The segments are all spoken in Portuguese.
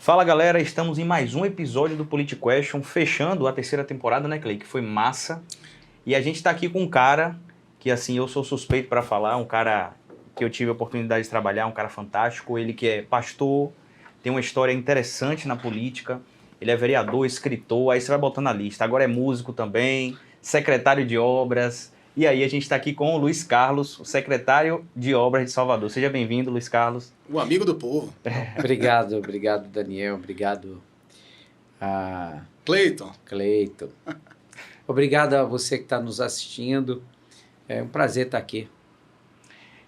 Fala galera, estamos em mais um episódio do Politic-Question, fechando a terceira temporada, né, Clay? Que foi massa. E a gente tá aqui com um cara que, assim, eu sou suspeito para falar, um cara que eu tive a oportunidade de trabalhar, um cara fantástico. Ele que é pastor, tem uma história interessante na política, ele é vereador, escritor, aí você vai botando na lista. Agora é músico também, secretário de obras. E aí a gente está aqui com o Luiz Carlos, o secretário de obras de Salvador. Seja bem-vindo, Luiz Carlos. O amigo do povo. Obrigado, Daniel. Obrigado a Cleiton. Obrigado a você que está nos assistindo. É um prazer estar aqui.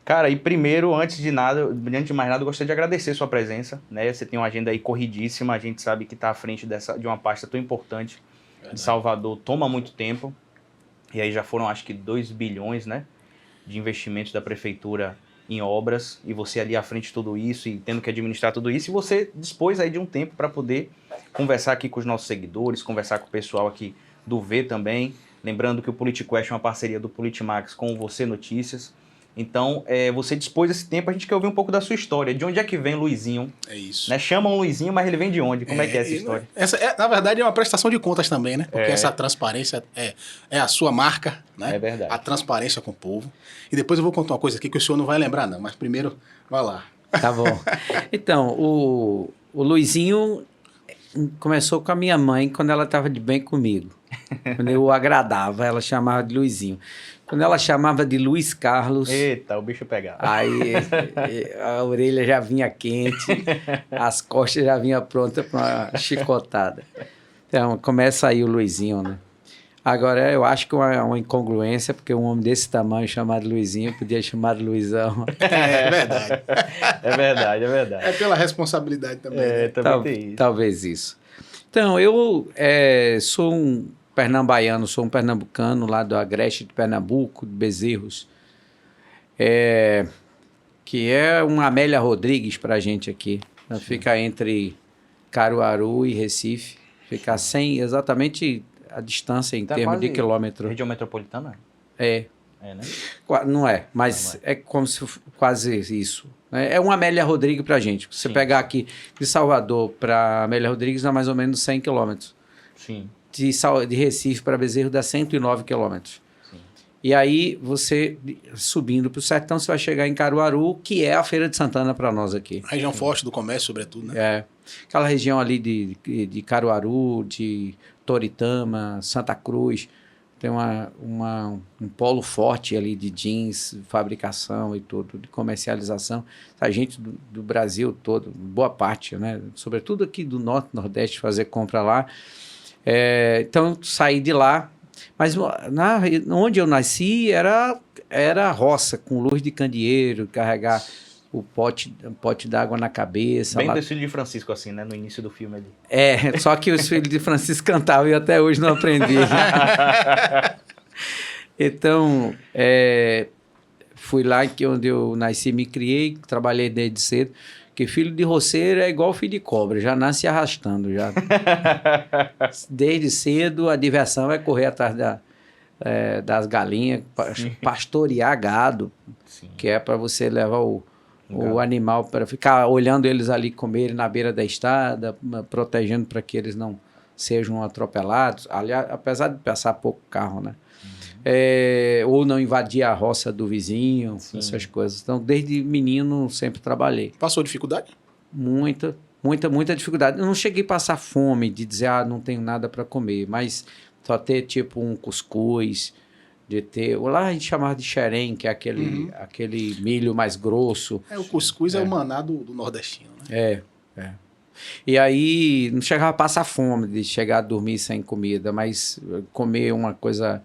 Cara, e primeiro, antes de mais nada, eu gostaria de agradecer sua presença, né? Você tem uma agenda aí corridíssima, a gente sabe que está à frente de uma pasta tão importante de Salvador, toma muito tempo. E aí já foram, acho que 2 bilhões, né, de investimentos da prefeitura em obras, e você ali à frente de tudo isso, e tendo que administrar tudo isso, e você dispôs aí de um tempo para poder conversar aqui com os nossos seguidores, conversar com o pessoal aqui do V também, lembrando que o Politic-Question é uma parceria do Politimax com o Você Notícias. Então, você dispôs esse tempo, a gente quer ouvir um pouco da sua história. De onde é que vem Luizinho? É isso. Né? Chamam Luizinho, mas ele vem de onde? Como é que é essa história? Na verdade, é uma prestação de contas também, né? Porque essa transparência é a sua marca, né? É verdade. A transparência com o povo. E depois eu vou contar uma coisa aqui que o senhor não vai lembrar, não. Mas primeiro, vai lá. Tá bom. Então, o Luizinho começou com a minha mãe quando ela estava de bem comigo. Quando eu o agradava, ela chamava de Luizinho. Quando ela chamava de Luiz Carlos... Eita, o bicho pegava. Aí a orelha já vinha quente, as costas já vinham prontas para uma chicotada. Então, começa aí o Luizinho, né? Agora, eu acho que é uma incongruência, porque um homem desse tamanho chamado Luizinho podia chamar de Luizão. É verdade. É verdade, é verdade. É pela responsabilidade também. Né? Também tem isso. Talvez isso. Então, eu sou um pernambucano, sou um pernambucano lá do Agreste de Pernambuco, de Bezerros, que é uma Amélia Rodrigues para a gente aqui. Sim. Fica entre Caruaru e Recife, fica exatamente a distância em termos de quilômetro. Região metropolitana? É, né? Não é, mas é como se quase isso. É uma Amélia Rodrigues para a gente. Você pegar aqui de Salvador para Amélia Rodrigues dá mais ou menos 100 quilômetros. Sim. De Recife para Bezerro dá 109 quilômetros. E aí, você subindo para o sertão, você vai chegar em Caruaru, que é a Feira de Santana para nós aqui. A região forte do comércio, sobretudo, né? Aquela região ali de Caruaru, de Toritama, Santa Cruz, tem um polo forte ali de jeans, fabricação e tudo, de comercialização. A gente do Brasil todo, boa parte, né? Sobretudo aqui do Norte, Nordeste, fazer compra lá. Então, saí de lá, mas onde eu nasci era roça, com luz de candeeiro, carregar o pote d'água na cabeça. Bem do filho de Francisco, assim, né? No início do filme ali. Só que os filhos de Francisco cantavam e até hoje não aprendi. Então, fui lá onde eu nasci, me criei, trabalhei desde cedo. Porque filho de roceiro é igual filho de cobra, já nasce arrastando. Já. Desde cedo, a diversão é correr atrás das galinhas, pastorear gado, que é para você levar o animal, para ficar olhando eles ali comerem na beira da estrada, protegendo para que eles não sejam atropelados. Aliás, apesar de passar pouco carro, né? Ou não invadir a roça do vizinho, essas coisas. Então, desde menino, sempre trabalhei. Passou dificuldade? Muita dificuldade. Eu não cheguei a passar fome, de dizer, não tenho nada para comer, mas só ter, tipo, um cuscuz, de ter... Lá a gente chamava de xerém, que é aquele milho mais grosso. O cuscuz é o maná do nordestino, né? E aí, não chegava a passar fome, de chegar a dormir sem comida, mas comer uma coisa...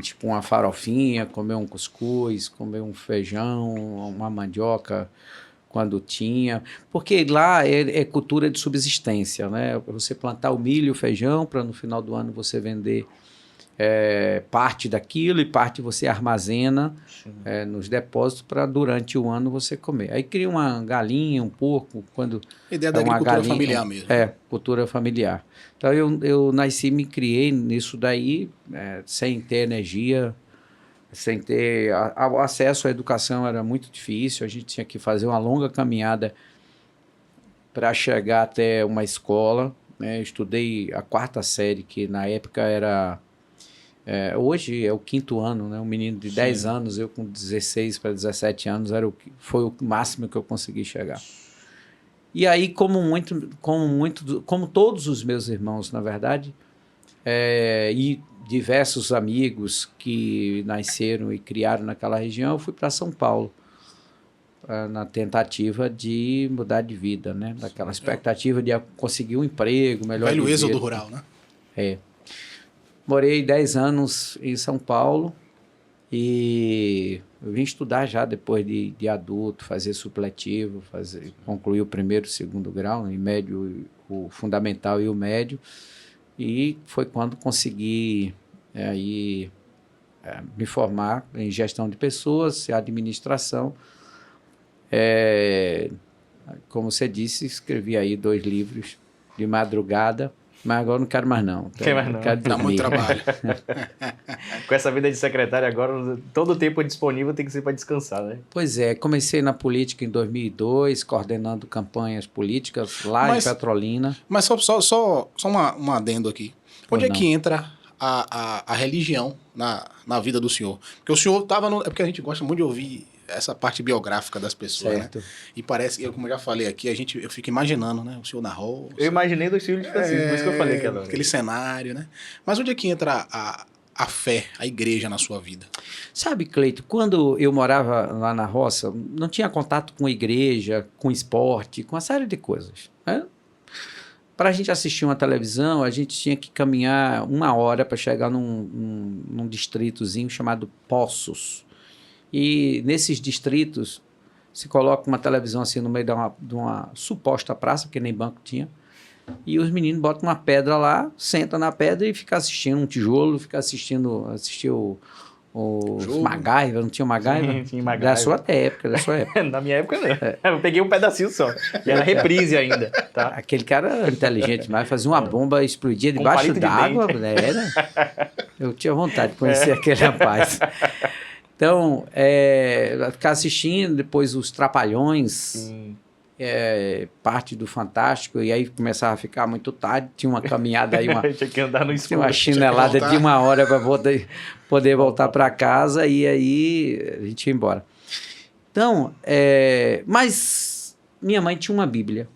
Tipo uma farofinha, comer um cuscuz, comer um feijão, uma mandioca, quando tinha. Porque lá é cultura de subsistência, né? Você plantar o milho, o feijão, para no final do ano você vender parte daquilo e parte você armazena nos depósitos para durante o ano você comer. Aí cria uma galinha, um porco. A ideia da agricultura familiar mesmo. Cultura familiar. Então eu nasci, me criei nisso daí, sem ter energia, sem ter... O acesso à educação era muito difícil, a gente tinha que fazer uma longa caminhada para chegar até uma escola, né? Estudei a 4ª série, que na época era... hoje é o 5º ano, né? Um menino de 10 anos, eu com 16 para 17 anos, foi o máximo que eu consegui chegar. E aí, como todos os meus irmãos, na verdade, e diversos amigos que nasceram e criaram naquela região, eu fui para São Paulo, na tentativa de mudar de vida, né? Daquela expectativa de conseguir um emprego melhor. Velho êxodo rural, né? Morei 10 anos em São Paulo e eu vim estudar já depois de adulto, fazer supletivo, concluir o 1º e 2º grau, em médio, o fundamental e o médio. E foi quando consegui me formar em gestão de pessoas, administração. Como você disse, escrevi aí 2 livros de madrugada, mas agora não quero mais não. Quero dá muito trabalho. Com essa vida de secretário agora, todo o tempo disponível tem que ser para descansar, né? Pois é, comecei na política em 2002, coordenando campanhas políticas lá em Petrolina. Mas só um adendo aqui. Onde é que entra a religião na vida do senhor? Porque o senhor estava é porque a gente gosta muito de ouvir essa parte biográfica das pessoas, certo, né? E parece, como eu já falei aqui, eu fico imaginando, né? O senhor na roça. Eu imaginei dos filhos de Francisco, por isso que eu falei aquela aquele cenário, né? Mas onde é que entra a fé, a igreja na sua vida? Sabe, Cleito, quando eu morava lá na roça, não tinha contato com igreja, com esporte, com uma série de coisas, né? Para a gente assistir uma televisão, a gente tinha que caminhar 1 hora para chegar num distritozinho chamado Poços. E nesses distritos se coloca uma televisão assim no meio de uma suposta praça, porque nem banco tinha, e os meninos botam uma pedra lá, sentam na pedra e ficam assistindo um tijolo, assistir o MacGyver, não tinha MacGyver? Sim, MacGyver. Da sua época. Na minha época não. Eu peguei um pedacinho só. E era reprise ainda, tá? Aquele cara era inteligente demais, fazia uma bomba, explodia debaixo d'água, né? Eu tinha vontade de conhecer aquele rapaz. Então, ficar assistindo, depois os Trapalhões, parte do Fantástico, e aí começava a ficar muito tarde, tinha uma caminhada aí, tinha que andar no escuro. Tinha uma chinelada de 1 hora para poder voltar para casa, e aí a gente ia embora. Então, mas minha mãe tinha uma Bíblia,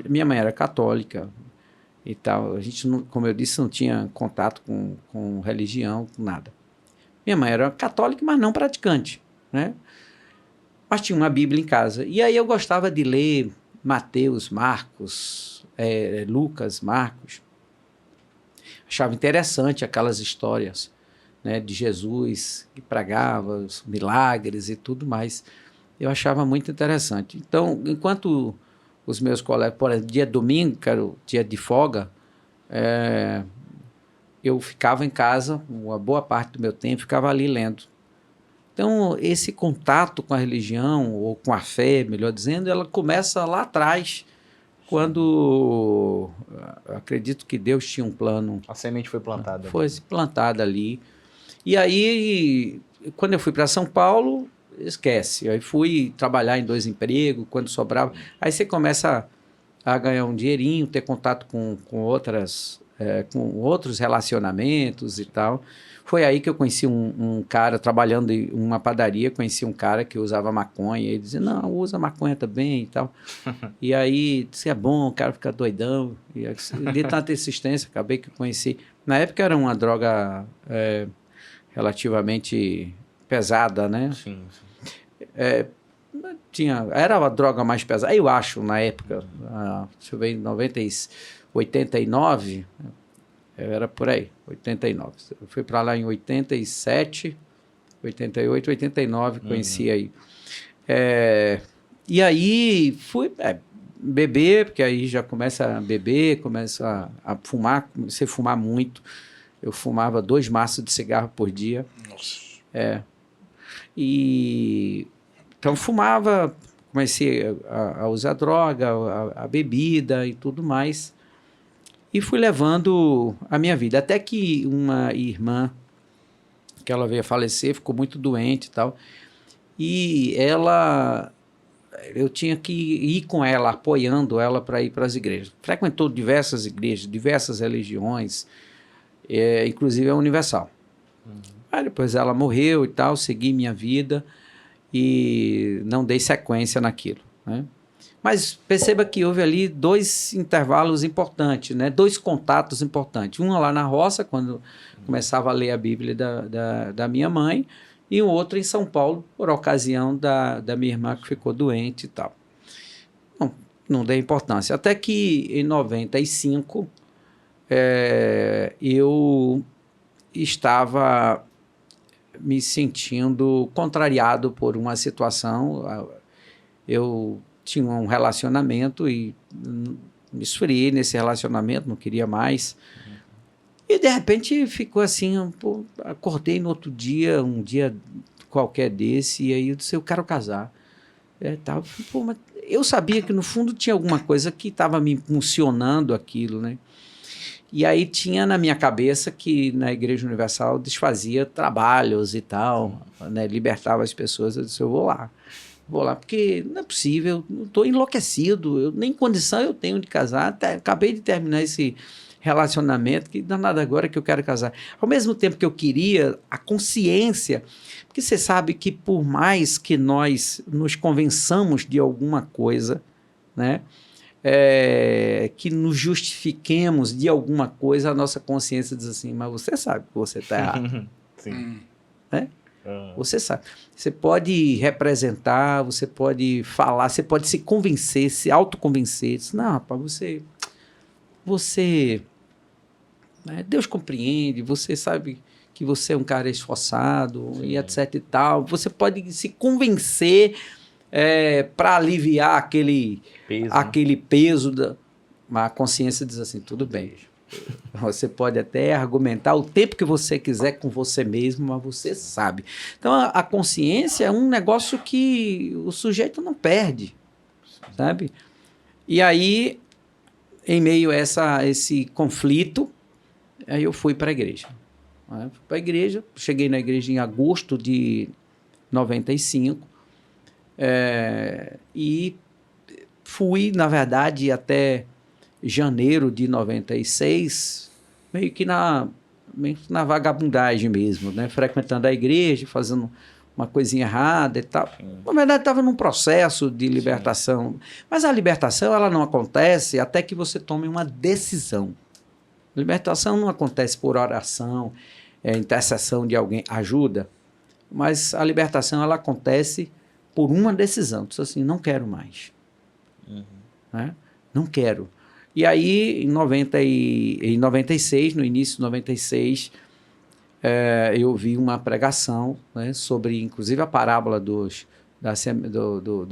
minha mãe era católica e tal, a gente, como eu disse, não tinha contato com religião, com nada. Minha mãe era católica, mas não praticante, né? Mas tinha uma Bíblia em casa. E aí eu gostava de ler Mateus, Marcos, Lucas, Marcos. Achava interessante aquelas histórias, né, de Jesus que pregava os milagres e tudo mais. Eu achava muito interessante. Então, enquanto os meus colegas, por exemplo, dia domingo, que era o dia de folga, eu ficava em casa, uma boa parte do meu tempo, ficava ali lendo. Então, esse contato com a religião, ou com a fé, melhor dizendo, ela começa lá atrás, quando acredito que Deus tinha um plano. A semente foi plantada. Foi plantada ali. E aí, quando eu fui para São Paulo, esquece. Aí fui trabalhar em 2 empregos, quando sobrava. Aí você começa a ganhar um dinheirinho, ter contato com outros relacionamentos e tal. Foi aí que eu conheci um cara trabalhando em uma padaria, conheci um cara que usava maconha, e ele dizia, não, usa maconha também e tal. E aí, disse, é bom, o cara fica doidão. E de tanta insistência, acabei que conheci. Na época era uma droga relativamente pesada, né? Sim. Era a droga mais pesada, eu acho, na época, deixa eu ver, em 89, era por aí, 89. Eu fui para lá em 87, 88, 89, conheci aí. E aí fui beber, porque aí já começa a beber, começa a fumar, comecei a fumar muito. Eu fumava 2 maços de cigarro por dia. Nossa. Então fumava, comecei a usar droga, a bebida e tudo mais. E fui levando a minha vida. Até que uma irmã, que ela veio a falecer, ficou muito doente e tal. E ela eu tinha que ir com ela, apoiando ela para ir para as igrejas. Frequentou diversas igrejas, diversas religiões, inclusive a Universal. Aí depois ela morreu e tal, segui minha vida e não dei sequência naquilo, né? Mas perceba que houve ali 2 intervalos importantes, né? 2 contatos importantes. Um lá na roça, quando começava a ler a Bíblia da minha mãe, e um outro em São Paulo, por ocasião da minha irmã que ficou doente e tal. Não dei importância. Até que em 95, eu estava me sentindo contrariado por uma situação. Eu tinha um relacionamento e me esfriei nesse relacionamento, não queria mais. E, de repente, ficou assim, acordei no outro dia, um dia qualquer desse, e aí eu disse, eu quero casar. Mas eu sabia que, no fundo, tinha alguma coisa que estava me impulsionando aquilo, né? E aí tinha na minha cabeça que na Igreja Universal desfazia trabalhos e tal, né? Libertava as pessoas. Eu disse, eu vou lá, porque não é possível, eu estou enlouquecido, nem condição eu tenho de casar, acabei de terminar esse relacionamento, que danado agora que eu quero casar. Ao mesmo tempo que eu queria a consciência, porque você sabe que por mais que nós nos convençamos de alguma coisa, né, que nos justifiquemos de alguma coisa, a nossa consciência diz assim, mas você sabe que você está errado. Sim. Né? Você sabe. Você pode representar, você pode falar, você pode se convencer, se autoconvencer. Não, rapaz, você né, Deus compreende, você sabe que você é um cara esforçado, sim, e etc e tal. Você pode se convencer para aliviar aquele peso mas a consciência diz assim, tudo bem. Você pode até argumentar o tempo que você quiser com você mesmo, mas você sabe. Então, a consciência é um negócio que o sujeito não perde, sabe? E aí, em meio a esse conflito, aí eu fui para a igreja. Fui para a igreja, cheguei na igreja em agosto de 95, e fui, na verdade, até janeiro de 96, meio que na vagabundagem mesmo, né? Frequentando a igreja, fazendo uma coisinha errada e tal. Na verdade, estava num processo de libertação. Sim. Mas a libertação ela não acontece até que você tome uma decisão. A libertação não acontece por oração, intercessão de alguém, ajuda, mas a libertação ela acontece por uma decisão. Tu diz assim, não quero mais. Né? Não quero. E aí, em 96, no início de 96, eu vi uma pregação, né, sobre, inclusive, a parábola do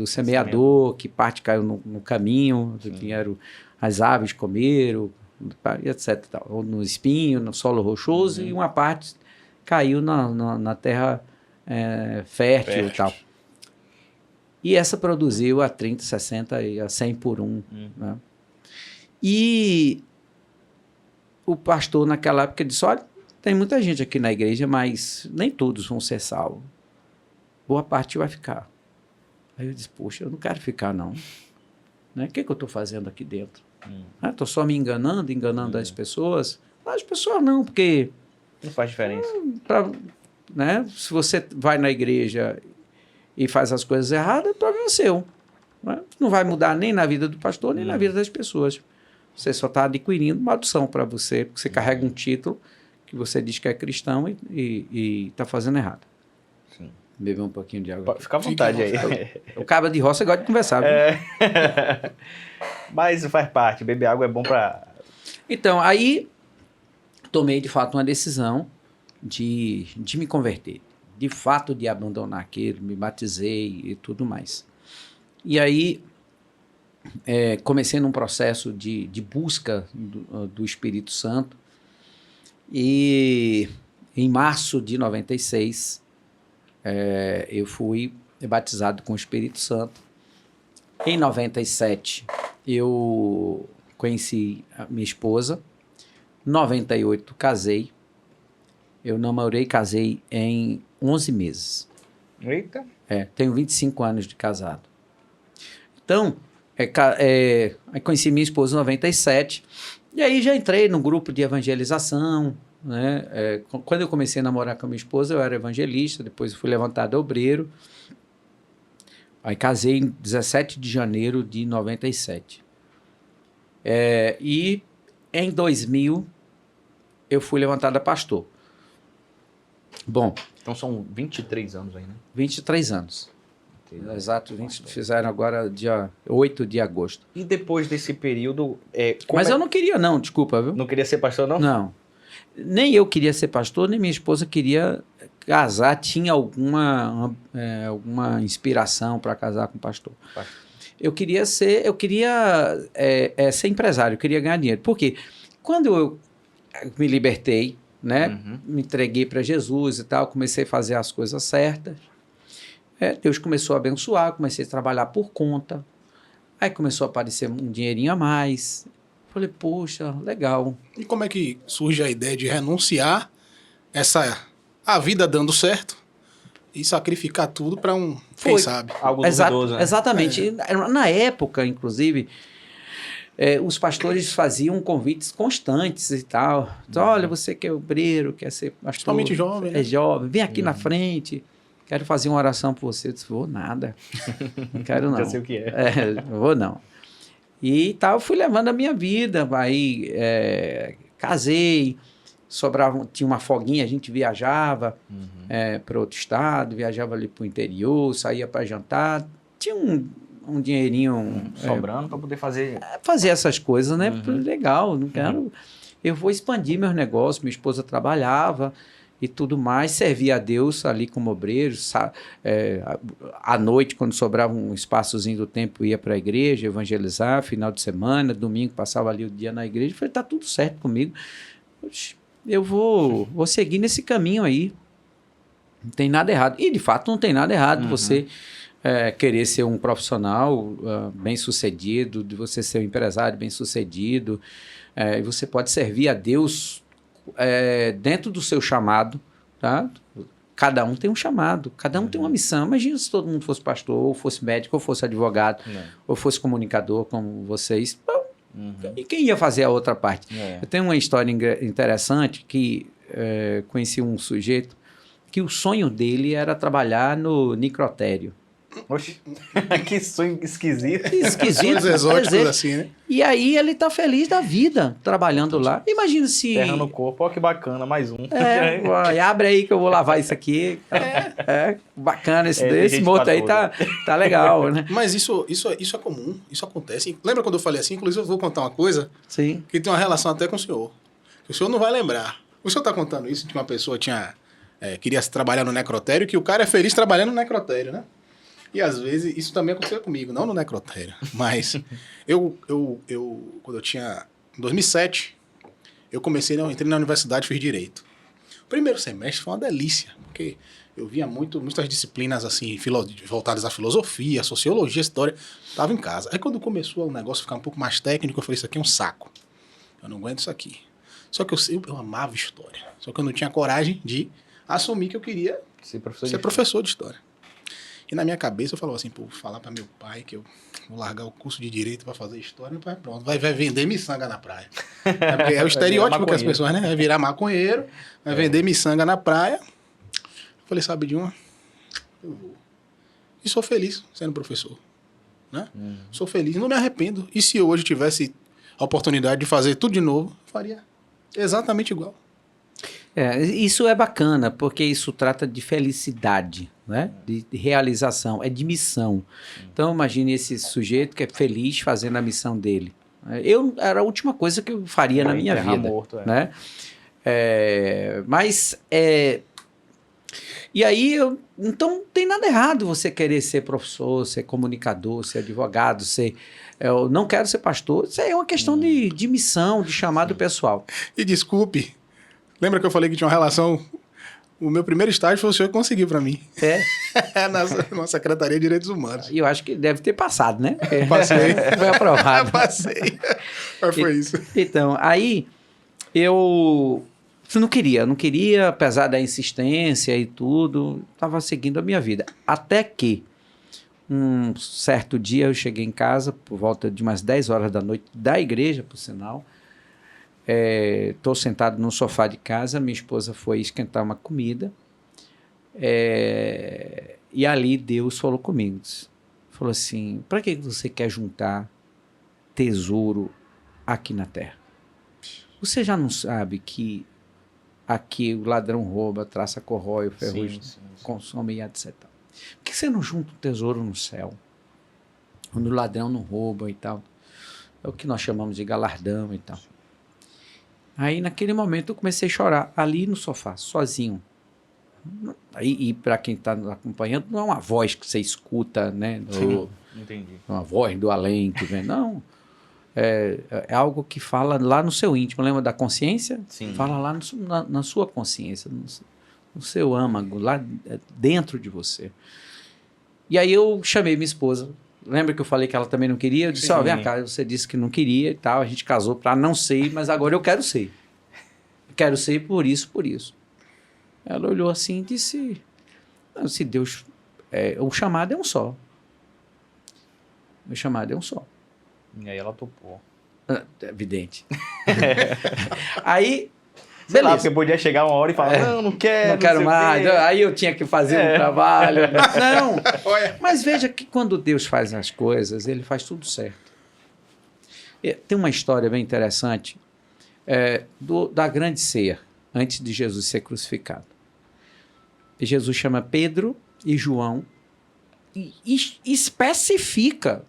semeador, que parte caiu no caminho, que vieram as aves comeram, etc. Ou no espinho, no solo rochoso, e uma parte caiu na terra fértil e tal. E essa produziu a 30, 60 e a 100 por 1. Né? E o pastor, naquela época, disse, olha, tem muita gente aqui na igreja, mas nem todos vão ser salvos. Boa parte vai ficar. Aí eu disse, poxa, eu não quero ficar, não. Né? O que eu estou fazendo aqui dentro? Estou só me enganando as pessoas? As pessoas não, porque... Não faz diferença. Né? Se você vai na igreja e faz as coisas erradas, é problema seu. Né? Não vai mudar nem na vida do pastor, nem na vida das pessoas. Você só está adquirindo uma maldição para você, porque você carrega um título que você diz que é cristão e está fazendo errado. Sim. Beber um pouquinho de água. Fica à vontade aí. O cabra de roça gosta de conversar. Mas faz parte, beber água é bom para... Então, aí tomei de fato uma decisão de me converter. De fato, de abandonar aquilo, me batizei e tudo mais. E aí, comecei num processo de busca do Espírito Santo. E em março de 96, eu fui batizado com o Espírito Santo. Em 97, eu conheci a minha esposa. Em 98, casei. Eu namorei e casei em 11 meses. Eita! Tenho 25 anos de casado. Então, aí conheci minha esposa em 97, e aí já entrei no grupo de evangelização, né? Quando eu comecei a namorar com a minha esposa, eu era evangelista, depois eu fui levantado obreiro. Aí casei em 17 de janeiro de 97. E em 2000 eu fui levantado a pastor. Bom. Então são 23 anos aí, né? 23 anos. Exato, fizeram agora dia 8 de agosto. E depois desse período... Mas eu não queria não, desculpa, viu? Não queria ser pastor, não? Não. Nem eu queria ser pastor, nem minha esposa queria casar, tinha alguma inspiração para casar com pastor. Eu queria ser empresário, eu queria ganhar dinheiro. Por quê? Quando eu me libertei, né, me entreguei para Jesus e tal, comecei a fazer as coisas certas, Deus começou a abençoar, comecei a trabalhar por conta, aí começou a aparecer um dinheirinho a mais. Falei, poxa, legal. E como é que surge a ideia de renunciar a vida dando certo e sacrificar tudo para quem sabe? Algo duvidoso, né? Exatamente. Na época, inclusive, os pastores faziam convites constantes e tal. Então, olha, você que é obreiro, quer ser pastor. Principalmente jovem, né? É jovem, vem aqui na frente. Quero fazer uma oração por você. Eu disse, vou nada. Não quero não. Já sei o que é. Vou não. E tal, fui levando a minha vida. Aí casei, tinha uma folguinha, a gente viajava para outro estado, viajava ali para o interior, saía para jantar. Tinha um dinheirinho sobrando para poder fazer essas coisas, né? Legal, não quero. Eu vou expandir meus negócios. Minha esposa trabalhava e tudo mais, servia a Deus ali como obreiro. À noite, quando sobrava um espaçozinho do tempo, ia para a igreja evangelizar, final de semana, domingo passava ali o dia na igreja. Falei, tá tudo certo comigo. Eu vou seguir nesse caminho aí. Não tem nada errado. E, de fato, não tem nada errado você querer ser um profissional bem-sucedido, de você ser um empresário bem-sucedido. E você pode servir a Deus dentro do seu chamado, tá? Cada um tem um chamado, cada um tem uma missão. Imagina se todo mundo fosse pastor, ou fosse médico, ou fosse advogado, ou fosse comunicador, como vocês. E quem ia fazer a outra parte? Eu tenho uma história interessante que conheci um sujeito que o sonho dele era trabalhar no necrotério. Oxe, que sonho esquisito. Sonhos exóticos assim, né? E aí ele tá feliz da vida trabalhando lá. Imagina se... Terra no corpo, ó que bacana, mais um. Abre aí que eu vou lavar isso aqui. Bacana esse morto aí, tá legal, né? Mas isso é comum, isso acontece. Lembra quando eu falei assim? Inclusive eu vou contar uma coisa que tem uma relação até com o senhor. Que o senhor não vai lembrar. O senhor tá contando isso de uma pessoa que queria trabalhar no necrotério, que o cara é feliz trabalhando no necrotério, né? E às vezes isso também aconteceu comigo, não no necrotério, mas quando eu tinha, em 2007, eu entrei na universidade e fiz direito. O primeiro semestre foi uma delícia, porque eu via muitas disciplinas assim, voltadas à filosofia, sociologia, história, estava em casa. Aí quando começou o negócio ficar um pouco mais técnico, eu falei, isso aqui é um saco, eu não aguento isso aqui. Só que eu amava história, só que eu não tinha coragem de assumir que eu queria ser professor de história. E na minha cabeça eu falava assim, vou falar para meu pai que eu vou largar o curso de Direito para fazer História, pronto, vai vender miçanga na praia. É o estereótipo que as pessoas, né? Vai virar maconheiro, vai vender miçanga na praia. Eu falei, sabe de uma? Eu vou. E sou feliz sendo professor, né? Sou feliz, não me arrependo. E se eu hoje tivesse a oportunidade de fazer tudo de novo, eu faria exatamente igual. Isso é bacana, porque isso trata de felicidade, né? De realização, de missão. Então, imagine esse sujeito que é feliz fazendo a missão dele. Era a última coisa que eu faria na minha vida. Morto, né? E aí, então, não tem nada errado você querer ser professor, ser comunicador, ser advogado, eu não quero ser pastor. Isso aí é uma questão de missão, de chamado pessoal. E desculpe, lembra que eu falei que tinha uma relação? O meu primeiro estágio foi o senhor que conseguiu para mim. Na Secretaria de Direitos Humanos. E eu acho que deve ter passado, né? Passei. Foi aprovado. Passei. Mas foi isso. Então, aí eu não queria, apesar da insistência e tudo, estava seguindo a minha vida. Até que Um certo dia eu cheguei em casa, por volta de umas 10 horas da noite, da igreja, por sinal. Estou sentado no sofá de casa, minha esposa foi esquentar uma comida. E ali Deus falou comigo. Falou assim, para que você quer juntar tesouro aqui na terra? Você já não sabe que aqui o ladrão rouba, traça, corrói, o ferrugem consome e etc. Por que você não junta um tesouro no céu? Onde o ladrão não rouba e tal. É o que nós chamamos de galardão e tal. Aí, naquele momento, eu comecei a chorar ali no sofá, sozinho. E para quem está nos acompanhando, não é uma voz que você escuta, né? Entendi. Uma voz do além que vem, não. É algo que fala lá no seu íntimo. Lembra da consciência? Sim. Fala lá na sua consciência, no seu âmago, lá dentro de você. E aí eu chamei minha esposa. Lembra que eu falei que ela também não queria? Eu disse, vem cá, você disse que não queria e tal. A gente casou para não ser, mas agora eu quero ser. Quero ser por isso, por isso. Ela olhou assim e disse, se Deus... o chamado é um só. O chamado é um só. E aí ela topou. Evidente. Aí... Sei lá, porque podia chegar uma hora e falar, não quero. Não quero mais. Aí eu tinha que fazer um trabalho. Não. Mas veja que quando Deus faz as coisas, ele faz tudo certo. Tem uma história bem interessante da grande ceia, antes de Jesus ser crucificado. Jesus chama Pedro e João e especifica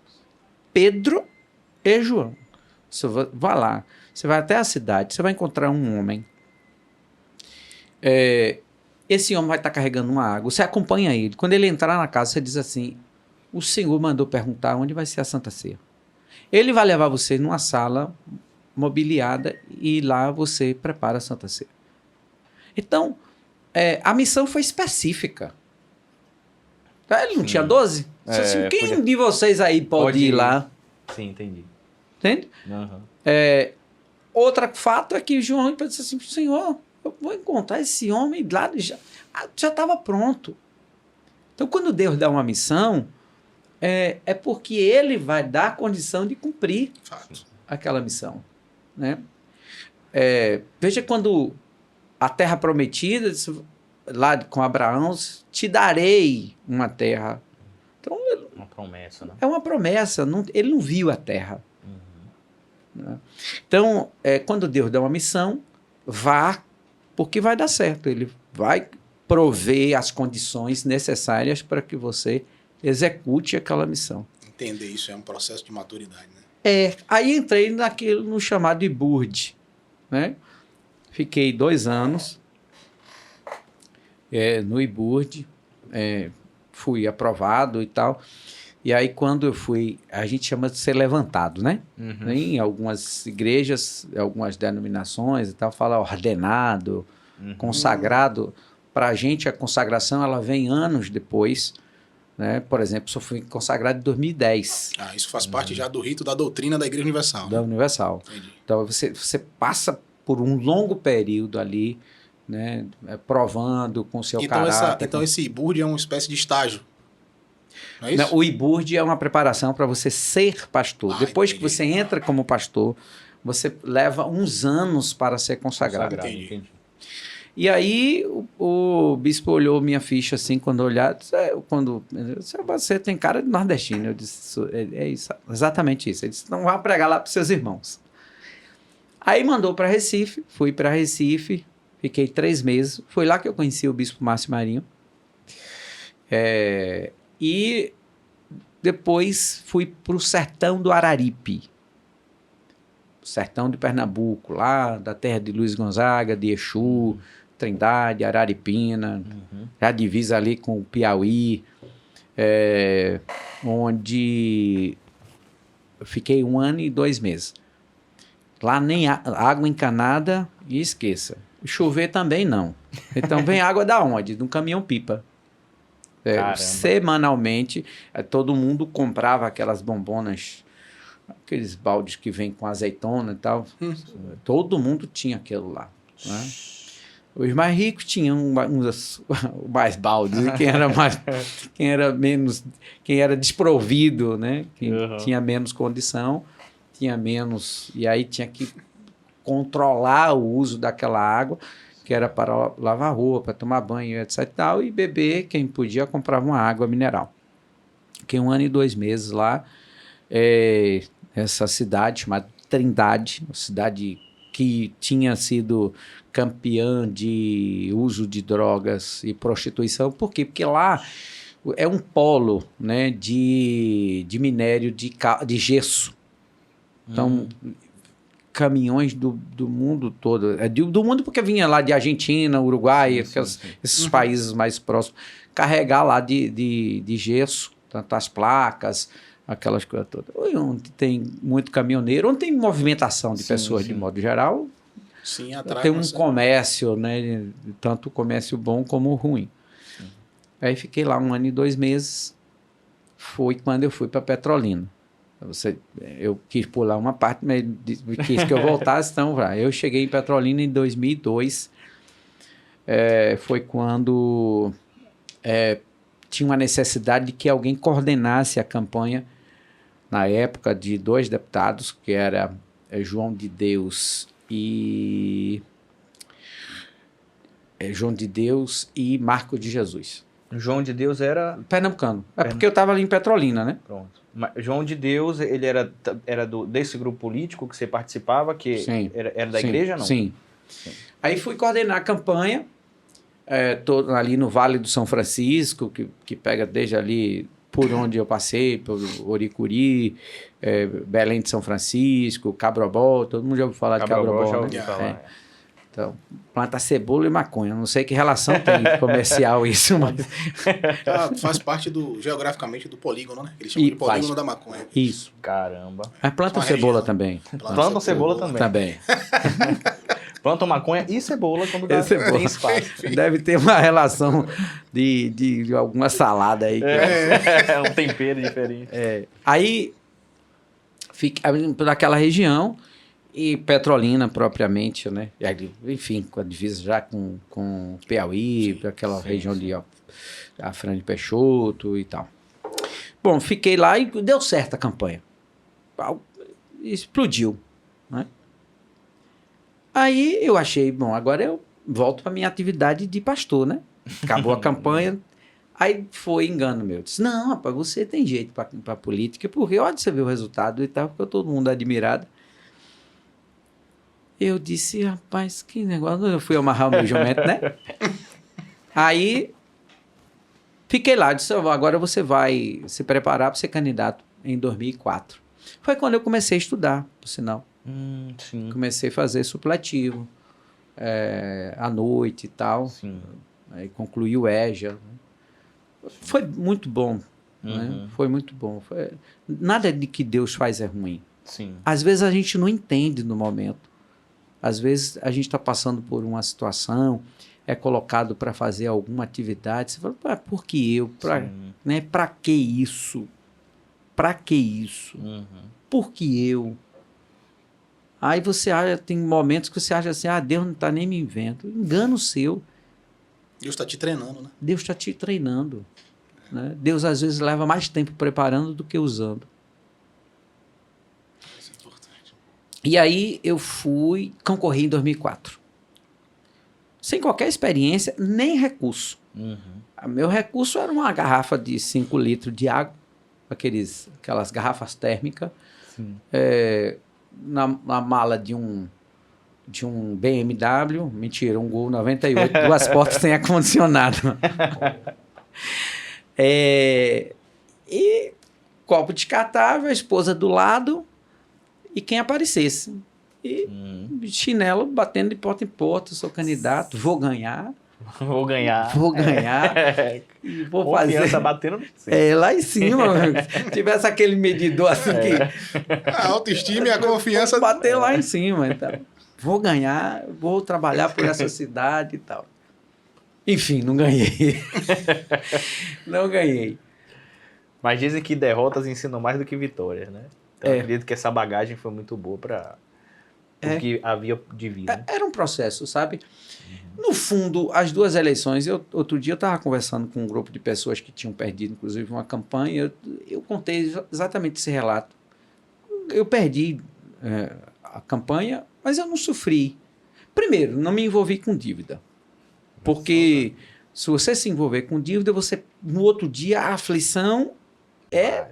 Pedro e João. Você vai lá, você vai até a cidade, você vai encontrar um homem. Esse homem vai estar carregando uma água, você acompanha ele. Quando ele entrar na casa, você diz assim, o Senhor mandou perguntar onde vai ser a Santa Ceia. Ele vai levar você numa sala mobiliada e lá você prepara a Santa Ceia. Então, a missão foi específica. Ele não tinha 12? Assim, quem de vocês aí pode ir lá? Sim, entendi. Entende? Uhum. Outro fato é que João disse assim, Senhor, eu vou encontrar esse homem lá, já estava pronto. Então, quando Deus dá uma missão, é porque ele vai dar a condição de cumprir aquela missão. Né? Veja quando a terra prometida, lá com Abraão, te darei uma terra. Então, uma promessa, né? É uma promessa, ele não viu a terra. Né? Então, quando Deus dá uma missão, vá, porque vai dar certo. Ele vai prover as condições necessárias para que você execute aquela missão. Entender isso é um processo de maturidade, né? Aí entrei no chamado IBURD, né? Fiquei 2 anos no IBURD, fui aprovado e tal. E aí, quando eu fui, a gente chama de ser levantado, né? Uhum. Em algumas igrejas, algumas denominações e tal, fala ordenado, consagrado. Para a gente, a consagração, ela vem anos depois, né? Por exemplo, eu fui consagrado em 2010. Isso faz parte já do rito da doutrina da Igreja Universal. Da Universal. Entendi. Então, você passa por um longo período ali, né? Provando com o seu caráter. Então, esse IBURD é uma espécie de estágio. Não é isso? Não, o IBURD é uma preparação para você ser pastor. Depois que você entra como pastor, você leva uns anos para ser consagrado. Entendi. E aí o bispo olhou minha ficha assim, quando olhar, você tem cara de nordestino. Eu disse, isso, exatamente isso. Ele disse, não vá pregar lá para os seus irmãos. Aí mandou para Recife, fui para Recife, fiquei 3 meses. Foi lá que eu conheci o bispo Márcio Marinho. E depois fui para o sertão do Araripe, sertão de Pernambuco, lá da terra de Luiz Gonzaga, de Exu, Trindade, Araripina, já divisa ali com o Piauí, onde eu fiquei 1 ano e 2 meses. Lá nem água encanada, e esqueça. Chover também não. Então vem água da onde? De um caminhão-pipa. Semanalmente, todo mundo comprava aquelas bombonas, aqueles baldes que vêm com azeitona e tal. Todo mundo tinha aquilo lá. Né? Os mais ricos tinham uns mais baldes, e quem era desprovido, né? Quem tinha menos condição, tinha menos, e aí tinha que controlar o uso daquela água, que era para lavar roupa, tomar banho, etc. e tal, e beber, quem podia comprava uma água mineral. Fiquei 1 ano e 2 meses lá, essa cidade chamada Trindade, uma cidade que tinha sido campeã de uso de drogas e prostituição. Por quê? Porque lá é um polo, né, de minério de gesso. Então, caminhões do mundo todo. Do mundo porque vinha lá de Argentina, Uruguai, esses países mais próximos, carregar lá de gesso, tanto as placas, aquelas coisas todas. Onde tem muito caminhoneiro, onde tem movimentação de pessoas de modo geral, tem um comércio, né? Tanto comércio bom como ruim. Sim. Aí fiquei lá 1 ano e 2 meses. Foi quando eu fui para Petrolina. Eu quis pular uma parte, mas quis que eu voltasse. Então, eu cheguei em Petrolina em 2002. Foi quando tinha uma necessidade de que alguém coordenasse a campanha, na época, de 2 deputados, que era João de Deus e Marco de Jesus. João de Deus era... Pernambucano. Porque eu estava ali em Petrolina, né? Pronto. João de Deus, ele era desse grupo político que você participava, que era da igreja, não? Sim. Aí fui coordenar a campanha, ali no Vale do São Francisco, que pega desde ali por onde eu passei, por Oricuri, Belém de São Francisco, Cabrobó, todo mundo já ouviu falar de Cabrobó, já ouvi falar. Então, planta cebola e maconha. Não sei que relação tem comercial isso, mas... faz parte geograficamente do polígono, né? Eles chamam de polígono da maconha. Isso. Caramba. Mas plantam cebola também. Plantam cebola também. Plantam maconha e cebola quando tem espaço. Deve ter uma relação de alguma salada aí. Um tempero diferente. Aí, fiquei naquela região... E Petrolina, propriamente, né? Enfim, com a divisa já com Piauí, aquela região de Afrânio de Peixoto e tal. Bom, fiquei lá e deu certo a campanha. Explodiu, né? Aí eu achei, bom, agora eu volto para minha atividade de pastor, né? Acabou a campanha. Aí foi engano meu. Disse, não, rapaz, você tem jeito para política, porque olha, você vê o resultado e tal, ficou todo mundo admirado. Eu disse, rapaz, que negócio. Eu fui amarrar o meu jumento, né? Aí, fiquei lá. Disse, agora você vai se preparar para ser candidato em 2004. Foi quando eu comecei a estudar, por sinal. Sim. Comecei a fazer supletivo, à noite e tal. Sim. Aí concluí o EJA. Foi muito bom. Né? Foi muito bom. Nada de que Deus faz é ruim. Sim. Às vezes a gente não entende no momento. Às vezes a gente está passando por uma situação, é colocado para fazer alguma atividade, você fala, por que eu? Para que isso? Para que isso? Por que eu? Aí você acha, tem momentos que você acha assim, Deus não está nem me vendo. Engano seu. Deus está te treinando, né? Deus está te treinando. Né? Deus às vezes leva mais tempo preparando do que usando. E aí eu concorri em 2004. Sem qualquer experiência, nem recurso. Meu recurso era uma garrafa de 5 litros de água, aquelas garrafas térmicas, na mala de um BMW, mentira, um Gol 98, 2 portas sem ar-condicionado. E copo descartável, a esposa do lado... E quem aparecesse. E chinelo batendo de porta em porta, sou candidato, vou ganhar. E vou Confiança fazer. batendo. Lá em cima, tivesse aquele medidor assim que. A autoestima e a confiança. Bater lá em cima. Então. Vou ganhar, vou trabalhar por essa cidade e tal. Enfim, não ganhei. Não ganhei. Mas dizem que derrotas ensinam mais do que vitórias, né? Então eu acredito que essa bagagem foi muito boa o que havia de vida. Era um processo, sabe? No fundo, as duas eleições, outro dia eu estava conversando com um grupo de pessoas que tinham perdido, inclusive, uma campanha, eu contei exatamente esse relato. Eu perdi a campanha, mas eu não sofri. Primeiro, não me envolvi com dívida. Porque se você se envolver com dívida, no outro dia a aflição é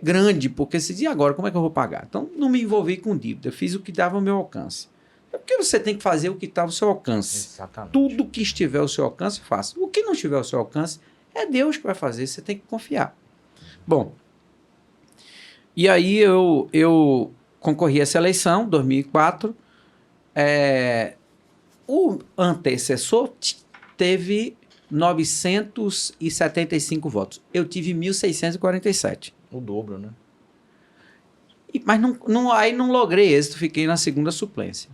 grande, porque você diz, agora como é que eu vou pagar? Então, não me envolvi com dívida, fiz o que dava ao meu alcance. Porque você tem que fazer o que está ao seu alcance. Exatamente. Tudo que estiver ao seu alcance, faça. O que não estiver ao seu alcance, é Deus que vai fazer, você tem que confiar. Bom, e aí eu concorri a essa eleição, 2004. O antecessor teve 975 votos. Eu tive 1.647. O dobro, né? Mas aí não logrei êxito, fiquei na segunda suplência.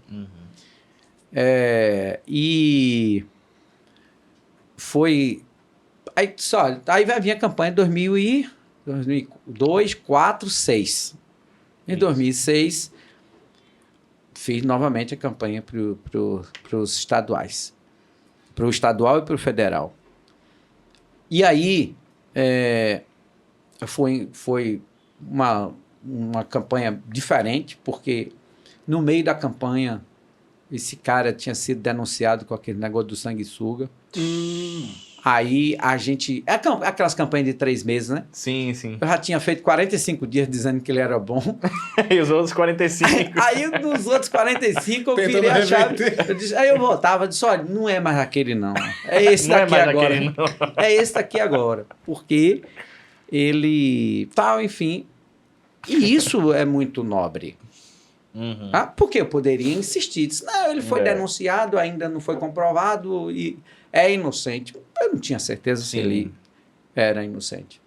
E foi... Aí vai vir a campanha de 2002, 2004, 2006. Em 2006, fiz novamente a campanha para os estaduais. Para o estadual e para o federal. E aí, foi uma campanha diferente, porque no meio da campanha, esse cara tinha sido denunciado com aquele negócio do sanguessuga. Aí a gente... aquelas campanhas de 3 meses, né? Sim, sim. Eu já tinha feito 45 dias dizendo que ele era bom. E os outros 45? Aí nos outros 45 eu virei a chave. Aí eu voltava e disse, olha, não é mais aquele não. É esse daqui agora. É esse daqui agora. Porque ele... enfim. E isso é muito nobre. Porque eu poderia insistir. Disse, não, ele foi denunciado, ainda não foi comprovado e é inocente. Eu não tinha certeza se ele era inocente.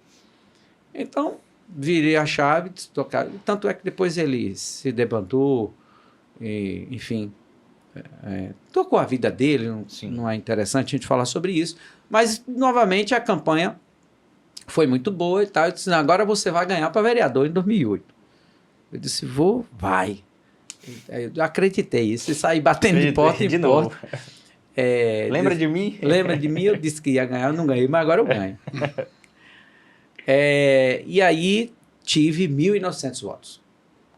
Então, virei a chave, tanto é que depois ele se debandou, e, enfim, tocou a vida dele, não é interessante a gente falar sobre isso, mas, novamente, a campanha foi muito boa e tal. Eu disse, agora você vai ganhar para vereador em 2008. Eu disse, vai. Eu acreditei isso, e saí batendo de porta em porta. Lembra de mim? Lembra de mim? Eu disse que ia ganhar, eu não ganhei, mas agora eu ganho. E aí tive 1.900 votos.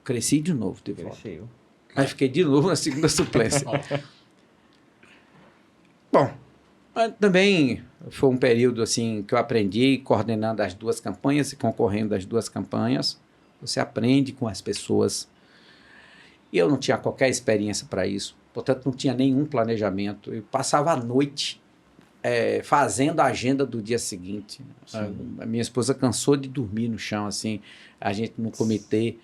Cresci de novo de voto. Aí fiquei de novo na segunda suplência. Bom, também foi um período assim que eu aprendi coordenando as duas campanhas e concorrendo às duas campanhas. Você aprende com as pessoas. E eu não tinha qualquer experiência para isso. Portanto, não tinha nenhum planejamento. Eu passava a noite fazendo a agenda do dia seguinte. A minha esposa cansou de dormir no chão, assim, a gente no comitê,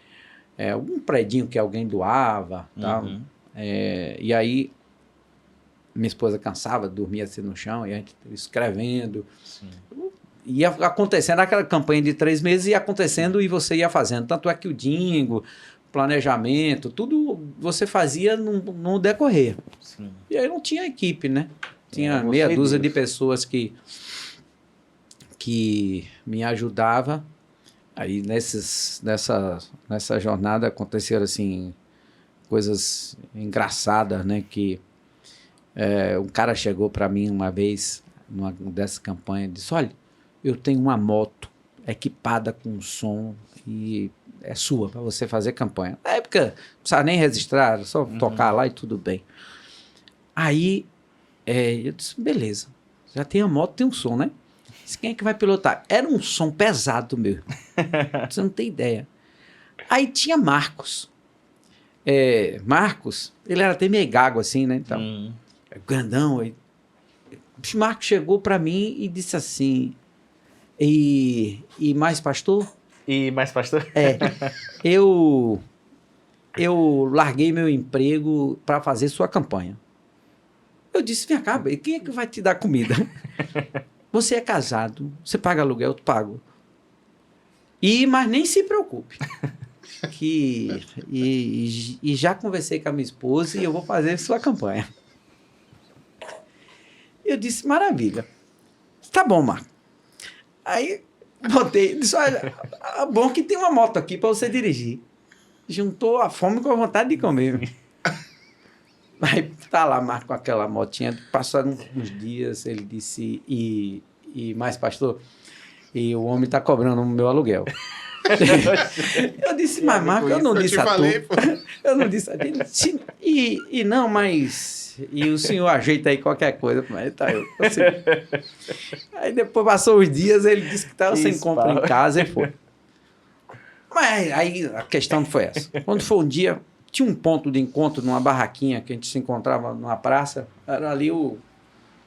algum predinho que alguém doava, tal. E aí, minha esposa cansava, dormia assim no chão, e a gente escrevendo. Ia acontecendo aquela campanha de 3 meses, ia acontecendo e você ia fazendo. Tanto é que o Dingo, planejamento, tudo você fazia no decorrer. E aí não tinha equipe, né? Tinha meia dúzia de pessoas que me ajudavam. Aí nessa jornada aconteceram assim, coisas engraçadas, né? Que um cara chegou para mim uma vez, numa dessa campanha, e disse, olha, eu tenho uma moto equipada com som e é sua, para você fazer campanha. Na época, não precisava nem registrar, era só tocar lá e tudo bem. Aí, eu disse, beleza, já tem a moto, tem um som, né? Disse, quem é que vai pilotar? Era um som pesado mesmo. Você não tem ideia. Aí tinha Marcos. Marcos, ele era até meio gago assim, né? Então, grandão. O Marcos chegou para mim e disse assim, e mais pastor? E mais pastor? Eu larguei meu emprego para fazer sua campanha. Eu disse, vem cá, quem é que vai te dar comida? Você é casado, você paga aluguel, eu pago. Mas nem se preocupe. E já conversei com a minha esposa e eu vou fazer sua campanha. Eu disse, maravilha. Tá bom, Marco. Aí botei, disse, olha, bom que tem uma moto aqui para você dirigir. Juntou a fome com a vontade de comer. Aí tá lá, Marco, com aquela motinha. Passaram uns dias, ele disse, mas pastor, e o homem tá cobrando o meu aluguel. Eu disse, mas Marco, eu não disse a tu. Eu não disse a tu. E não, mas... E o senhor ajeita aí qualquer coisa. Mas tá, eu consigo. Aí depois passou os dias, ele disse que estava sem compra em casa e foi. Mas aí a questão não foi essa. Quando foi um dia, tinha um ponto de encontro numa barraquinha que a gente se encontrava numa praça. Era ali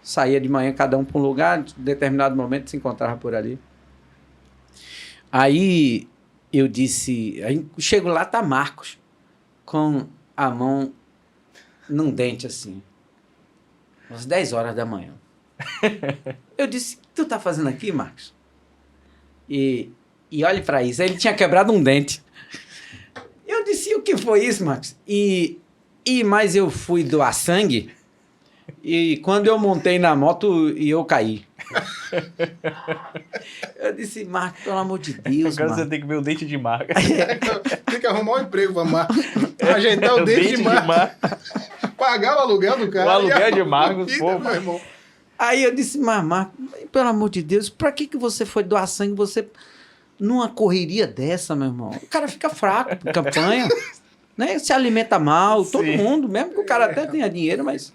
saía de manhã cada um para um lugar, em determinado momento se encontrava por ali. Aí eu disse, aí chego lá, tá Marcos, com a mão num dente assim, às 10 horas da manhã. Eu disse, o que tu tá fazendo aqui, Marcos? E olhe para isso, ele tinha quebrado um dente. Eu disse, o que foi isso, Marcos? Mas eu fui doar sangue e quando eu montei na moto e eu caí. Eu disse, Marcos, pelo amor de Deus, agora você tem que ver o dente de Marcos. Tem que arrumar um emprego pra Marcos. Ajeitar o dente de Marcos. Pagar o aluguel do cara. O aluguel de Marcos, pô. Meu irmão. Aí eu disse, mas Marcos, pelo amor de Deus, pra que você foi doar sangue? Você, numa correria dessa, meu irmão, o cara fica fraco por campanha, né? Se alimenta mal, sim, todo mundo, mesmo que o cara até tenha dinheiro, mas...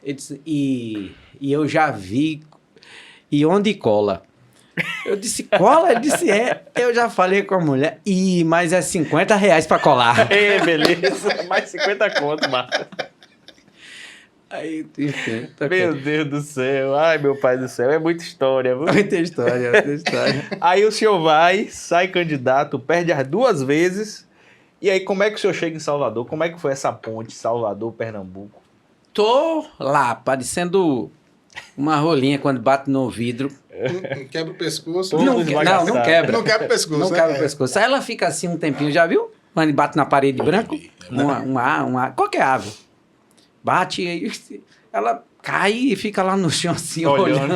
Ele disse, e eu já vi, e onde cola? Eu disse, cola? Ele disse, eu já falei com a mulher, mas é R$50 pra colar. Beleza, mais 50 conto, Marcos. Aí, enfim, meu Deus do céu, ai meu pai do céu, é muita história. Viu? Muita história. Aí o senhor vai, sai candidato, perde as 2 vezes, e aí como é que o senhor chega em Salvador? Como é que foi essa ponte Salvador-Pernambuco? Tô lá, parecendo uma rolinha quando bate no vidro. Quebra o pescoço. Não quebra. Não quebra o pescoço. Não quebra o pescoço. Aí ela fica assim um tempinho, já viu? Quando bate na parede branco, qualquer ave. Bate e ela cai e fica lá no chão assim, olhando.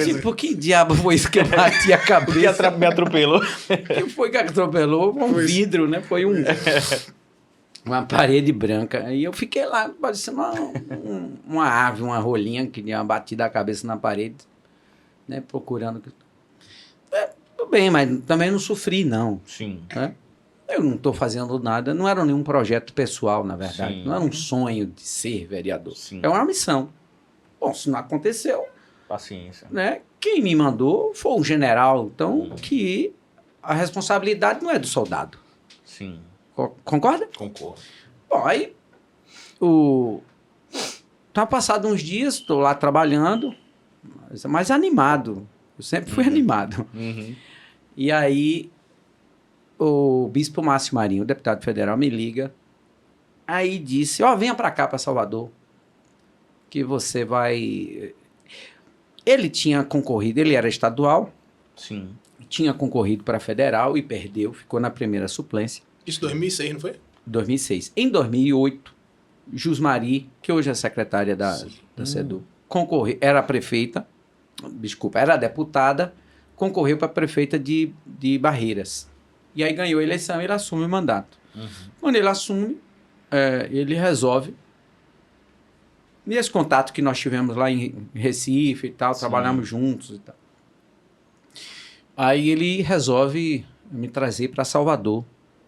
Tipo, que diabo foi isso que eu bati a cabeça? Que me atropelou. Que foi que atropelou? Um vidro, né? Foi uma parede branca. Aí eu fiquei lá, parecendo uma ave, uma rolinha que tinha batido a cabeça na parede, né? Procurando. Tudo bem, mas também não sofri, não. Sim. Né? Eu não estou fazendo nada, não era nenhum projeto pessoal, na verdade. Sim. Não era um sonho de ser vereador. Sim. É uma missão. Bom, se não aconteceu... Paciência. Né? Quem me mandou foi o general. Então, que a responsabilidade não é do soldado. Sim. Concorda? Concordo. Bom, aí... Tá passado uns dias, estou lá trabalhando, mas animado. Eu sempre fui animado. Uhum. E aí... O bispo Márcio Marinho, o deputado federal, me liga. Aí disse, venha para cá, para Salvador, que você vai... Ele tinha concorrido, ele era estadual. Sim. Tinha concorrido para federal e perdeu, ficou na primeira suplência. Isso em 2006, não foi? 2006. Em 2008, Jusmari, que hoje é secretária da SEDU, era prefeita, era deputada, concorreu para prefeita de Barreiras. E aí ganhou a eleição e ele assume o mandato. Uhum. Quando ele assume, ele resolve. E esse contato que nós tivemos lá em Recife e tal, sim, trabalhamos juntos e tal. Aí ele resolve me trazer para Salvador,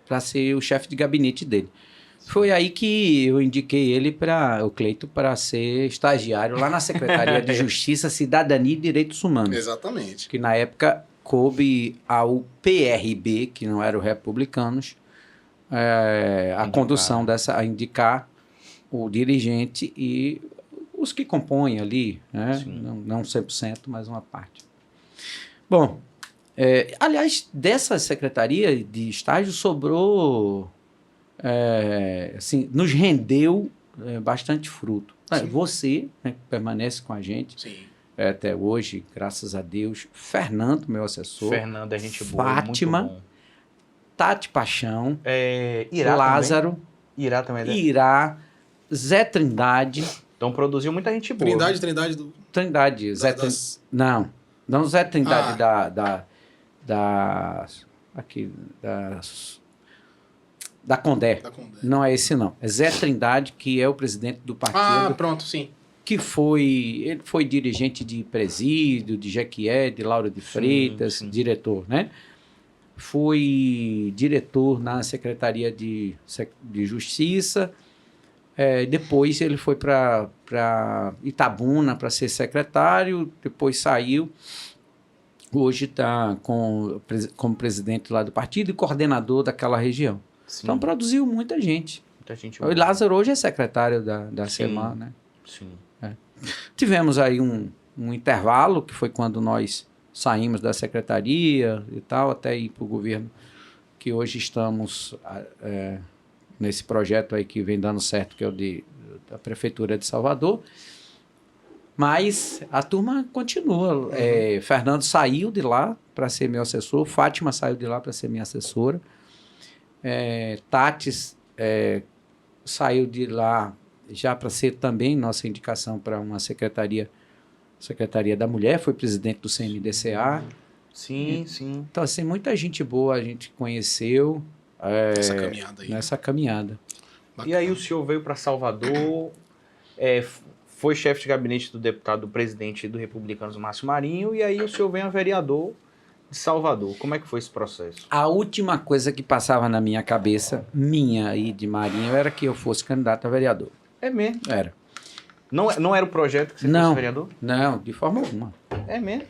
para ser o chefe de gabinete dele. Sim. Foi aí que eu indiquei ele o Cleito, para ser estagiário lá na Secretaria de Justiça, Cidadania e Direitos Humanos. Exatamente. Que na época... coube ao PRB, que não eram republicanos, a condução a indicar o dirigente e os que compõem ali, né? Não 100%, mas uma parte. Bom, aliás, dessa secretaria de estágio sobrou, assim, nos rendeu bastante fruto. Você, né, que permanece com a gente, sim, até hoje, graças a Deus. Fernando, meu assessor. Fernando é gente boa, Fátima, muito bom. Tati Paixão, Irá Lázaro, também. Irá também. Irá, Zé Trindade. Então produziu muita gente boa. Trindade. Não Zé Trindade Da Condé. Da Condé. Não é esse, não. É Zé Trindade, que é o presidente do partido. Ah, pronto, sim. Ele foi dirigente de presídio, de Jequié, de Lauro de Freitas, sim. diretor, né? Foi diretor na Secretaria de Justiça. Depois ele foi para Itabuna para ser secretário, depois saiu. Hoje está como presidente lá do partido e coordenador daquela região. Sim. Então produziu muita gente. Muita gente O boa. Lázaro hoje é secretário da Sim. SEMAN, né? Sim. Tivemos aí um intervalo, que foi quando nós saímos da secretaria e tal, até ir para o governo, que hoje estamos nesse projeto aí que vem dando certo, que é o da Prefeitura de Salvador. Mas a turma continua. Fernando saiu de lá para ser meu assessor, Fátima saiu de lá para ser minha assessora, Tati saiu de lá já para ser também nossa indicação para uma Secretaria da Mulher, foi presidente do CMDCA. Sim, sim. Então, assim, muita gente boa a gente conheceu Essa caminhada aí. nessa caminhada. E aí o senhor veio para Salvador, foi chefe de gabinete do deputado, do presidente do Republicanos, Márcio Marinho, e aí o senhor vem a vereador de Salvador. Como é que foi esse processo? A última coisa que passava na minha cabeça, minha e de Marinho, era que eu fosse candidato a vereador. É mesmo? Era. Não era o projeto que você fosse vereador? Não, de forma alguma. É mesmo?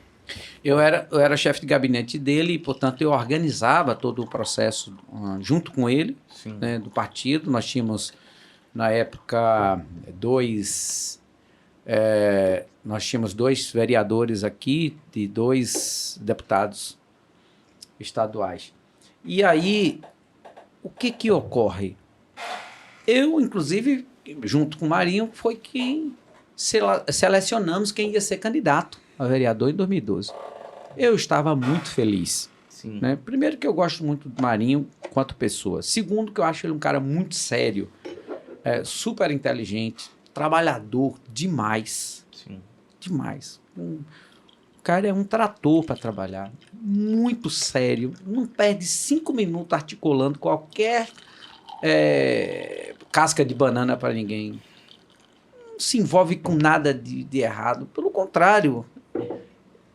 Eu era chefe de gabinete dele e, portanto, eu organizava todo o processo junto com ele, né, do partido. Nós tínhamos, na época, nós tínhamos 2 vereadores aqui e 2 deputados estaduais. E aí, o que ocorre? Eu, inclusive, junto com o Marinho, foi quem selecionamos quem ia ser candidato a vereador em 2012. Eu estava muito feliz. Sim. Né? Primeiro que eu gosto muito do Marinho quanto pessoa. Segundo que eu acho ele um cara muito sério, super inteligente, trabalhador demais. Sim. Demais. O cara é um trator para trabalhar. Muito sério. Não perde 5 minutos articulando qualquer casca de banana para ninguém. Não se envolve com nada de errado. Pelo contrário.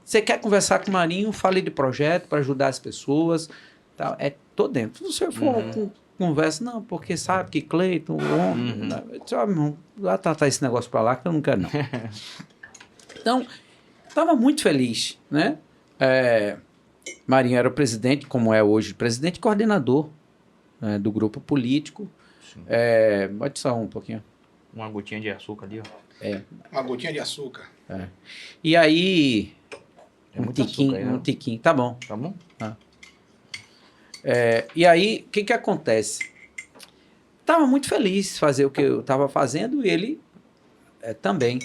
Você quer conversar com o Marinho, fale de projeto para ajudar as pessoas. Tal. Tô dentro. Se você for com conversa, não, porque sabe que Cleiton, eu disse, meu irmão, vai tratar esse negócio para lá que eu não quero, não. Então, estava muito feliz, né? Marinho era o presidente, como é hoje, presidente e coordenador do grupo político. Pode só um pouquinho. Uma gotinha de açúcar ali, ó. Uma gotinha de açúcar. E aí... Um muito açúcar aí, né? tiquinho. Tá bom. Tá bom? E aí, o que acontece? Estava muito feliz de fazer o que eu estava fazendo e ele também.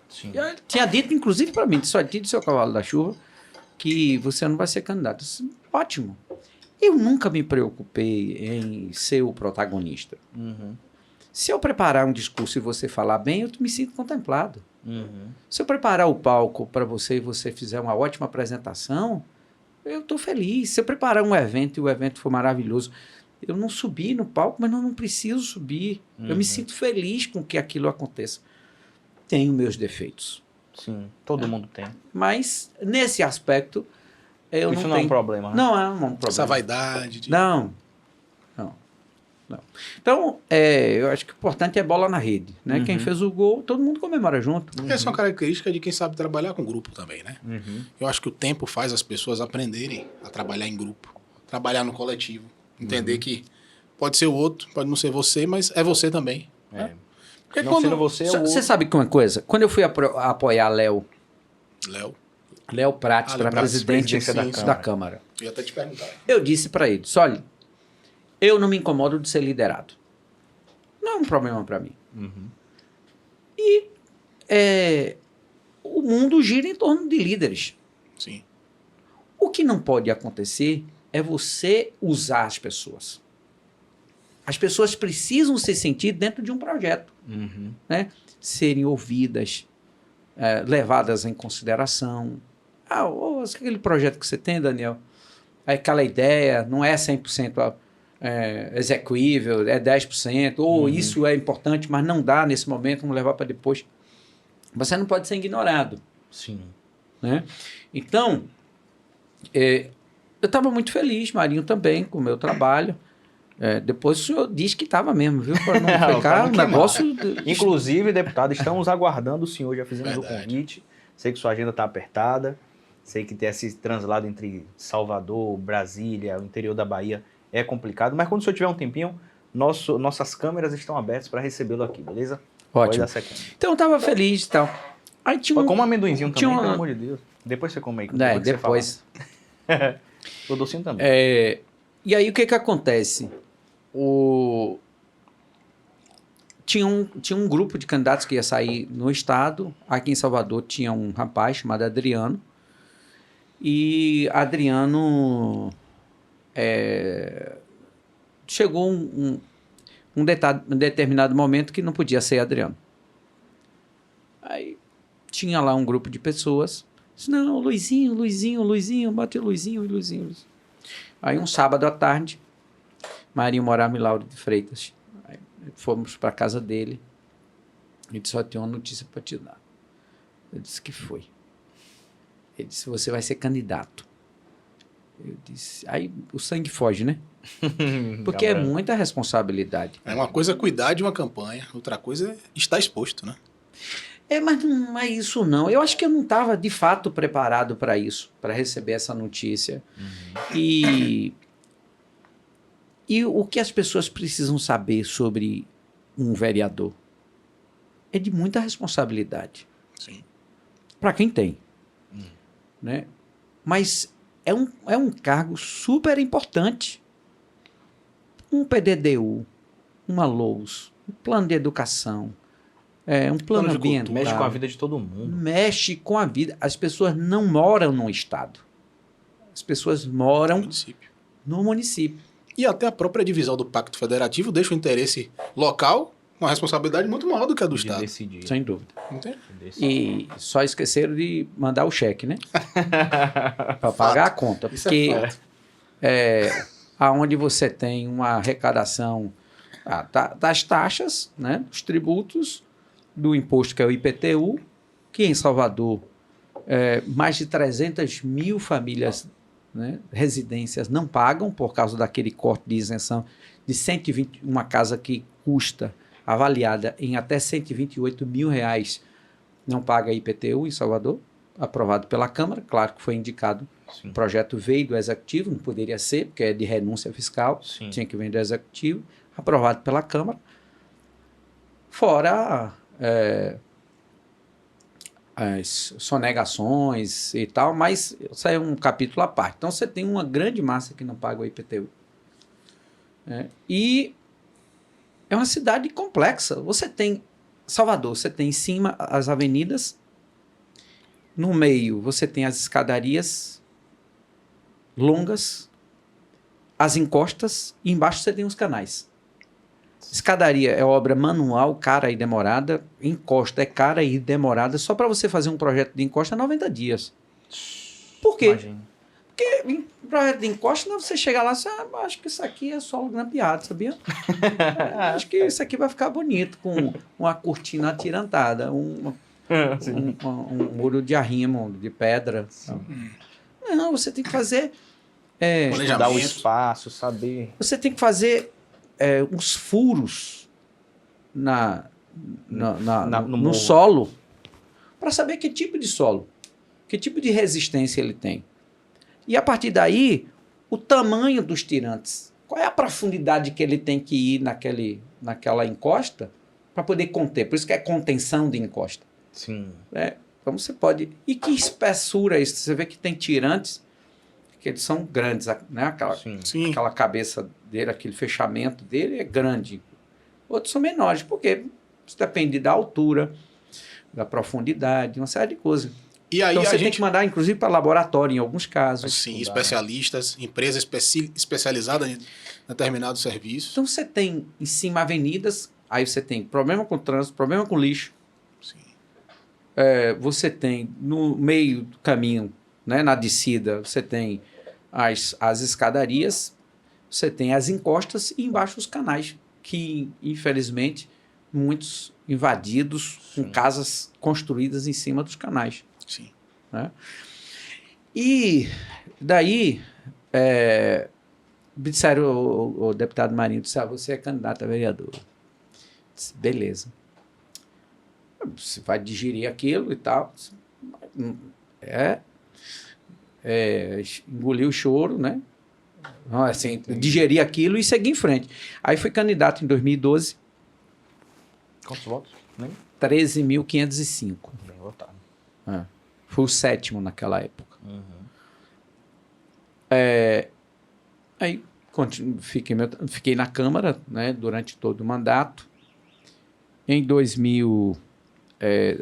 Sim. Eu tinha dito, inclusive, para mim, só disse, seu cavalo da chuva, que você não vai ser candidato. Eu disse, ótimo. Eu nunca me preocupei em ser o protagonista. Se eu preparar um discurso e você falar bem, eu me sinto contemplado. Se eu preparar o palco para você e você fizer uma ótima apresentação, eu estou feliz. Se eu preparar um evento e o evento for maravilhoso, eu não subi no palco, mas não preciso subir. Eu me sinto feliz com que aquilo aconteça. Tenho meus defeitos. Sim, todo mundo tem. Mas, nesse aspecto, eu Isso não não tenho... é um problema, né? Não é um problema. Essa vaidade. Não. Então, eu acho que o importante é bola na rede, né? Quem fez o gol, todo mundo comemora junto. Essa é uma característica de quem sabe trabalhar com grupo também, né? Eu acho que o tempo faz as pessoas aprenderem a trabalhar em grupo, trabalhar no coletivo, entender que pode ser o outro, pode não ser você, mas é você também. Né? Porque Não sendo você, é o outro. Você sabe que uma coisa? Quando eu fui apoiar Léo Prates para presidente da Câmara, eu ia até te perguntar. eu disse para ele, olha, eu não me incomodo de ser liderado. Não é um problema para mim. E o mundo gira em torno de líderes. Sim. O que não pode acontecer é você usar as pessoas. As pessoas precisam se sentir dentro de um projeto. Né? Serem ouvidas, levadas em consideração. Aquele projeto que você tem, Daniel, aquela ideia não é 100% execuível, é 10%, ou isso é importante, mas não dá nesse momento, vamos levar para depois. Você não pode ser ignorado. Sim. Né? Então, eu estava muito feliz, Marinho também, com o meu trabalho. Depois o senhor disse que estava mesmo, viu? Para não ficar um negócio... Inclusive, deputado, estamos aguardando o senhor, já fizemos o convite. Sei que sua agenda está apertada, sei que ter esse translado entre Salvador, Brasília, o interior da Bahia é complicado, mas quando o senhor tiver um tempinho, nossas câmeras estão abertas para recebê-lo aqui, beleza? Ótimo. Pode dar sequência. Então eu estava feliz e tal. Aí tinha Come um amendoinzinho também, pelo amor de Deus. Depois você come aí. Depois. O docinho também. E aí o que acontece? Tinha um grupo de candidatos que ia sair no estado. Aqui em Salvador tinha um rapaz chamado Adriano. E Adriano... chegou um determinado momento que não podia ser Adriano. Aí tinha lá um grupo de pessoas. Disse, não, Luizinho, bate Luizinho. Aí um sábado à tarde, Marinho morava em Lauro de Freitas. Aí fomos para a casa dele. Ele disse, só tem uma notícia para te dar. Eu disse, que foi? Ele disse, você vai ser candidato. Eu disse, aí o sangue foge, né? Porque é muita responsabilidade. Uma coisa é cuidar de uma campanha, outra coisa é estar exposto, né? Mas não é isso não. Eu acho que eu não estava de fato preparado para isso, para receber essa notícia. E o que as pessoas precisam saber sobre um vereador é de muita responsabilidade. Sim. Para quem tem. Né? Mas é um cargo super importante. Um PDDU, uma LOUS, um plano de educação, um plano ambiental. Mexe com a vida de todo mundo. Mexe com a vida. As pessoas não moram no estado. As pessoas moram no município. E até a própria divisão do Pacto Federativo deixa o interesse local com uma responsabilidade muito maior do que a do estado. Decidir. Sem dúvida. Entende? E só esqueceram de mandar o cheque, né? Para pagar a conta. Isso Porque aonde aonde você tem uma arrecadação das taxas, né, dos tributos, do imposto que é o IPTU, que em Salvador mais de 300 mil famílias, né, residências não pagam por causa daquele corte de isenção de 120, uma casa que custa, avaliada em até 128 mil reais, não paga IPTU em Salvador, aprovado pela Câmara, claro que foi indicado. Sim. O projeto veio do Executivo, não poderia ser, porque é de renúncia fiscal, sim, tinha que vir do Executivo, aprovado pela Câmara, fora as sonegações e tal, mas isso aí é um capítulo à parte. Então você tem uma grande massa que não paga o IPTU. E é uma cidade complexa. Você tem Salvador, você tem em cima as avenidas, no meio você tem as escadarias longas, as encostas, e embaixo você tem os canais. Escadaria é obra manual, cara e demorada. Encosta é cara e demorada. Só para você fazer um projeto de encosta é 90 dias. Por quê? Imagina. Porque em projeto de encosta, você chega lá e acho que isso aqui é solo grampeado, sabia? Acho que isso aqui vai ficar bonito, com uma cortina atirantada, um muro de arrimo, de pedra. Não, você tem que fazer... dar o espaço, saber... Você tem que fazer uns furos no solo para saber que tipo de solo, que tipo de resistência ele tem. E a partir daí, o tamanho dos tirantes. Qual é a profundidade que ele tem que ir naquela encosta para poder conter? Por isso que é contenção de encosta. Sim. Então você pode... E que espessura é isso? Você vê que tem tirantes que eles são grandes, né? Aquela cabeça dele, aquele fechamento dele é grande. Outros são menores, porque isso depende da altura, da profundidade, uma série de coisas. E aí então você tem que mandar, inclusive, para laboratório em alguns casos. Sim, especialistas, empresas especializadas em determinados serviços. Então você tem em cima avenidas, aí você tem problema com trânsito, problema com lixo. Sim. Você tem no meio do caminho, né, na descida, você tem as escadarias, você tem as encostas e embaixo os canais, que, infelizmente, muitos invadidos com casas construídas em cima dos canais. Sim. Né? E daí, me disseram, o deputado Marinho disse, você é candidato a vereador. Eu disse, beleza. Você vai digerir aquilo e tal. Engolir o choro, né? Assim, digerir aquilo e seguir em frente. Aí fui candidato em 2012. Quantos votos? 13.505. Bem votado. Fui o 7º naquela época. Aí fiquei na Câmara, né, durante todo o mandato. Em 2000,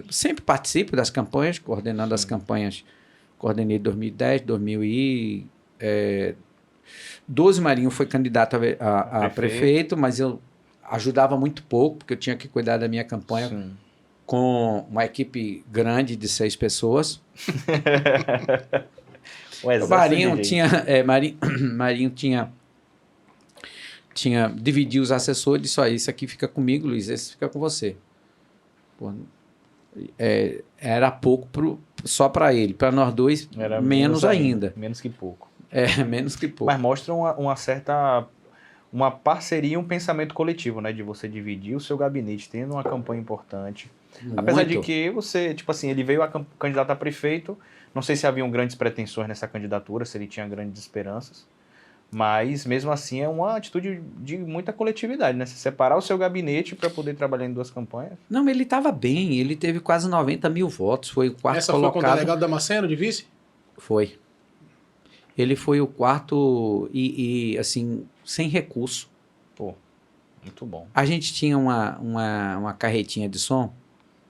sempre participo das campanhas, coordenando as campanhas. Coordenei 2010, 2012, Marinho foi candidato a prefeito, mas eu ajudava muito pouco, porque eu tinha que cuidar da minha campanha com uma equipe grande de 6 pessoas. O Marinho tinha dividido os assessores, disse, isso aqui fica comigo, Luiz, esse fica com você. Pô, era pouco só para ele, para nós dois, era menos ainda. Menos que pouco. Menos que pouco. Mas mostra uma certa parceria, um pensamento coletivo, né? De você dividir o seu gabinete, tendo uma campanha importante. Muito. Apesar de que você, tipo assim, ele veio candidato a prefeito, não sei se haviam grandes pretensões nessa candidatura, se ele tinha grandes esperanças, mas mesmo assim é uma atitude de muita coletividade, né? Você separar o seu gabinete para poder trabalhar em 2 campanhas. Não, ele estava bem, ele teve quase 90 mil votos, foi o 4º colocado. Essa foi com o delegado Damasceno, de vice? Foi. Ele foi o 4º e assim, sem recurso. Pô, muito bom. A gente tinha uma carretinha de som,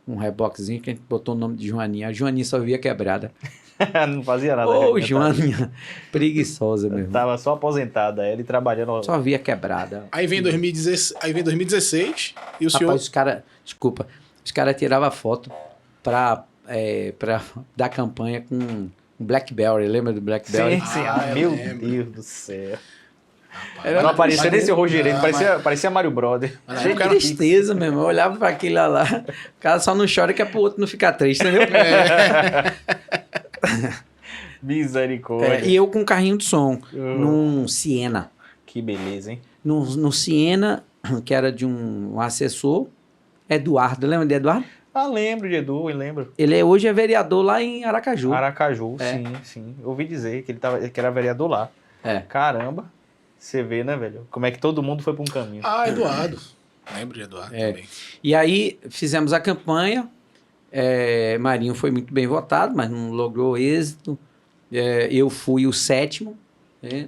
um reboquezinho que a gente botou o nome de Joaninha. A Joaninha só via quebrada. Não fazia nada. Ô, Joaninha, preguiçosa mesmo. Tava só aposentada, ele trabalhando. Só via quebrada. Aí vem 2016 e o senhor... Os caras tiravam foto da campanha com um BlackBerry, lembra do BlackBerry? Sim. Meu Deus do céu. Não aparecia nesse Rogerinho, parecia Mario Brother. Cheio de tristeza mesmo. Eu olhava para aquilo lá. O cara só não chora que é pro outro não ficar triste, entendeu? Misericórdia. E eu com um carrinho de som, num Siena. Que beleza, hein? No Siena, que era de um assessor, Eduardo. Lembra de Eduardo? Lembro de Edu, eu lembro. Ele hoje é vereador lá em Aracaju. Sim. Eu ouvi dizer que que era vereador lá. Caramba. Você vê, né, velho? Como é que todo mundo foi para um caminho. Eduardo. Lembro de Eduardo também. E aí fizemos a campanha. Marinho foi muito bem votado, mas não logrou êxito. Eu fui o 7º, né,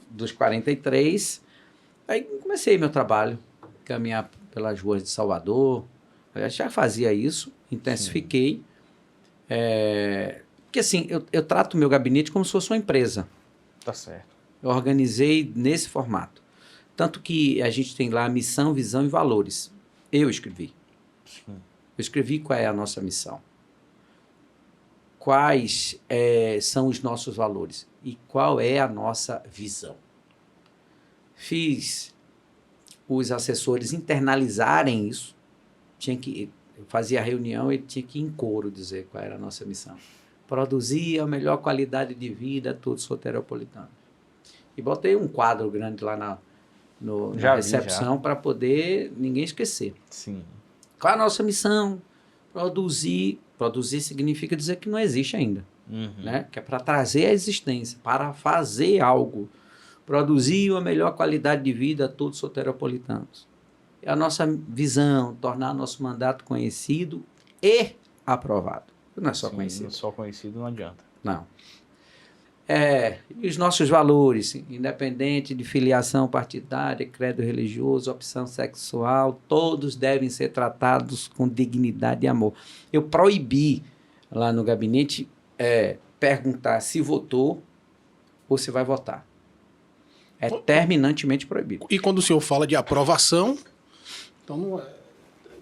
dos 43. Aí comecei meu trabalho, caminhar pelas ruas de Salvador. Eu já fazia isso, intensifiquei. Porque assim, eu trato o meu gabinete como se fosse uma empresa. Tá certo. Eu organizei nesse formato. Tanto que a gente tem lá missão, visão e valores. Eu escrevi. Eu escrevi qual é a nossa missão. Quais são os nossos valores. E qual é a nossa visão. Fiz os assessores internalizarem isso. Eu fazia a reunião e tinha que ir em coro dizer qual era a nossa missão. Produzir a melhor qualidade de vida a todos os soteropolitanos. E botei um quadro grande lá na recepção para poder ninguém esquecer. Sim. Qual é a nossa missão? Produzir. Produzir significa dizer que não existe ainda. Né? Que é para trazer a existência, para fazer algo. Produzir uma melhor qualidade de vida a todos os soteropolitanos. É a nossa visão, tornar nosso mandato conhecido e aprovado. Não é só conhecido. Só conhecido não adianta. Não. E os nossos valores, independente de filiação partidária, credo religioso, opção sexual, todos devem ser tratados com dignidade e amor. Eu proibi lá no gabinete perguntar se votou ou se vai votar. É terminantemente proibido. E quando o senhor fala de aprovação, então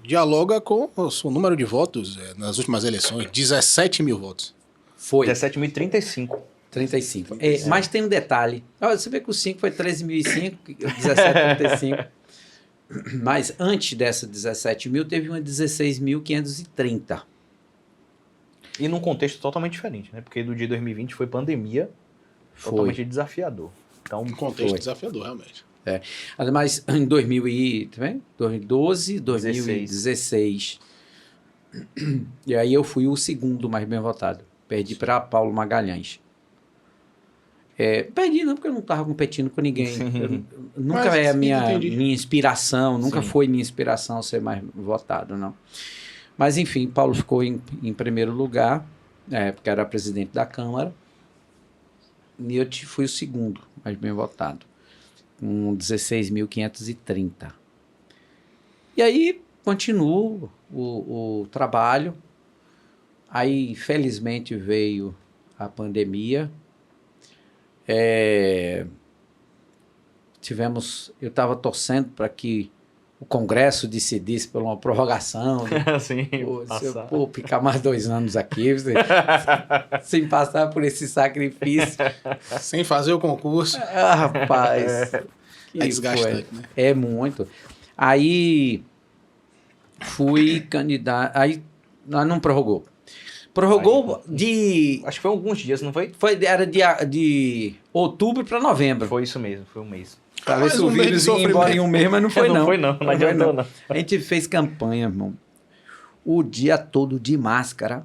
dialoga com o seu número de votos nas últimas eleições, 17 mil votos. Foi. 17.035. 35. Mas tem um detalhe. Olha, você vê que o 5 foi 13.005, o 17, 35. Mas antes dessa 17 mil, teve uma 16.530. E num contexto totalmente diferente, né? Porque do dia 2020 foi pandemia, totalmente desafiador. Então, Um contexto desafiador, realmente. Mas em 2012, 2016. E aí eu fui o segundo mais bem votado. Perdi para Paulo Magalhães. Perdi não, porque eu não estava competindo com ninguém. Nunca Mas, é a minha entendi. inspiração, nunca Sim. foi minha inspiração ser mais votado, não. Mas, enfim, Paulo ficou em primeiro lugar, porque era presidente da Câmara, e eu fui o segundo mais bem votado, com 16.530. E aí, continuo o trabalho. Aí, infelizmente, veio a pandemia. Eu estava torcendo para que o Congresso decidisse por uma prorrogação. Sim, Ficar mais 2 anos aqui, sem passar por esse sacrifício. Sem fazer o concurso. Rapaz. É desgastante, né? É muito. Aí fui candidato. Aí não prorrogou. Prorrogou de. Acho que foi alguns dias, não foi? Era de outubro para novembro. Foi isso mesmo, foi um mês. Pra ver se o vírus ia embora em um mês, mas não foi, não. Não foi, não adiantou, não. A gente fez campanha, irmão. O dia todo de máscara.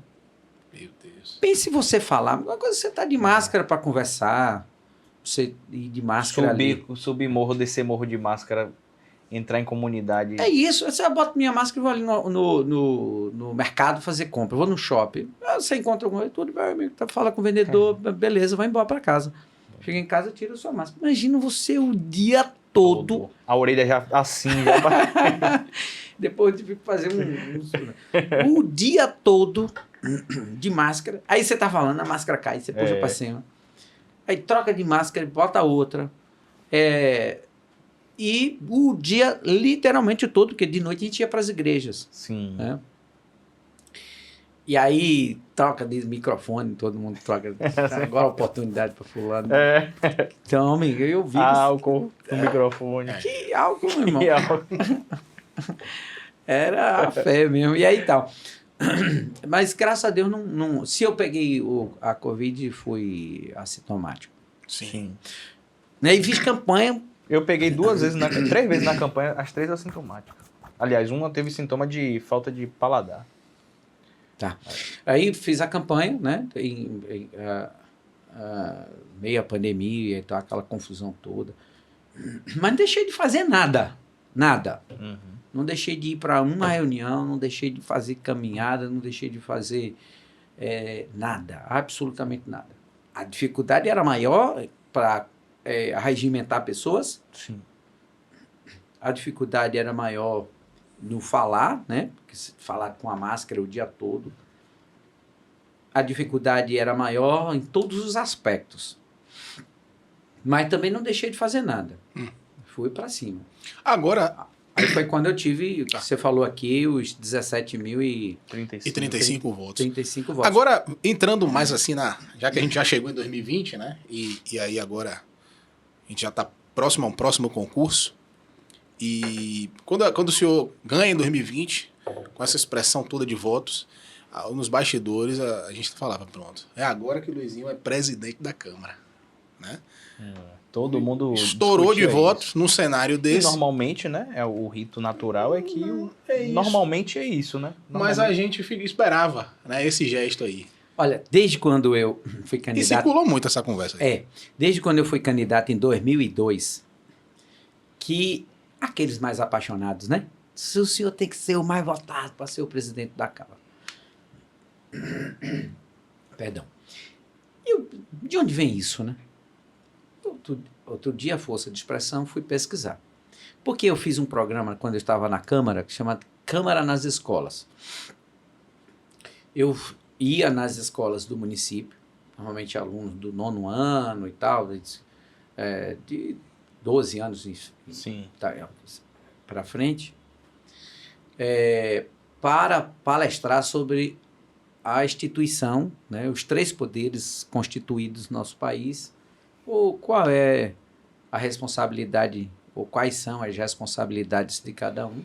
Meu Deus. Pense você falar. Uma coisa, você tá de máscara para conversar. Você ir de máscara Subir morro, descer morro de máscara, entrar em comunidade. É isso. Eu boto minha máscara e vou ali no mercado fazer compra. Eu vou no shopping. Você encontra alguma coisa, tudo bem, amigo. Fala com o vendedor, beleza, vai embora para casa. Chega em casa, tira a sua máscara. Imagina você o dia todo. A orelha já assim. Já... Depois eu tive que fazer o dia todo de máscara. Aí você tá falando, a máscara cai, você puxa pra cima. Aí troca de máscara, bota outra. E o dia literalmente todo, porque de noite a gente ia pras igrejas. Sim. Né? E aí troca de microfone, todo mundo troca. Agora a oportunidade para fulano. Então, amigo, eu vi. Álcool no microfone. Que álcool, meu irmão. Que álcool. Era a fé mesmo. E aí tal. Mas graças a Deus, não, se eu peguei a Covid, fui assintomático. Sim. E fiz campanha. Eu peguei 3 vezes na campanha, as 3 assintomáticas. Aliás, uma teve sintoma de falta de paladar. Tá. Aí fiz a campanha, né? Meio a pandemia e tal, aquela confusão toda. Mas não deixei de fazer nada. Nada. Uhum. Não deixei de ir para uma reunião, não deixei de fazer caminhada, não deixei de fazer nada, absolutamente nada. A dificuldade era maior para regimentar pessoas. Sim. A dificuldade era maior no falar, né? Porque falar com a máscara o dia todo. A dificuldade era maior em todos os aspectos. Mas também não deixei de fazer nada. Fui para cima. Agora... Aí foi quando eu tive, o que você falou aqui, os 17.035 votos. 35 votos. Agora, entrando mais assim já que a gente já chegou em 2020, né? E aí agora a gente já está próximo a um próximo concurso. E quando o senhor ganha em 2020, com essa expressão toda de votos, nos bastidores a gente falava, pronto, é agora que o Luizinho é presidente da Câmara, né? Todo mundo estourou de votos num cenário desse. E normalmente, né? O rito natural é que normalmente é isso, né? Mas a gente esperava, né, esse gesto aí. Olha, desde quando eu fui candidato... E circulou muito essa conversa aí. Desde quando eu fui candidato em 2002, que aqueles mais apaixonados, né? O senhor tem que ser o mais votado para ser o presidente da Câmara. Perdão. De onde vem isso, né? Outro dia, a força de expressão, fui pesquisar. Porque eu fiz um programa, quando eu estava na Câmara, que chama Câmara nas Escolas. Eu ia nas escolas do município, normalmente alunos do 9º ano e tal, de 12 anos para frente, para palestrar sobre a instituição, né, os 3 poderes constituídos no nosso país, ou qual é a responsabilidade, ou quais são as responsabilidades de cada um,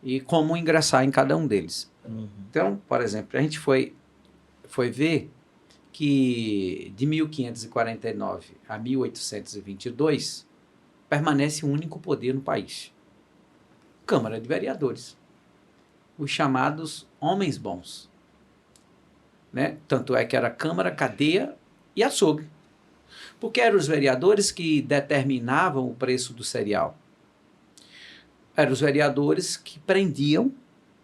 e como ingressar em cada um deles. Então, por exemplo, a gente foi ver que de 1549 a 1822 permanece um único poder no país. Câmara de Vereadores. Os chamados homens bons. Né? Tanto é que era Câmara, Cadeia e Açougue. Porque eram os vereadores que determinavam o preço do cereal. Eram os vereadores que prendiam,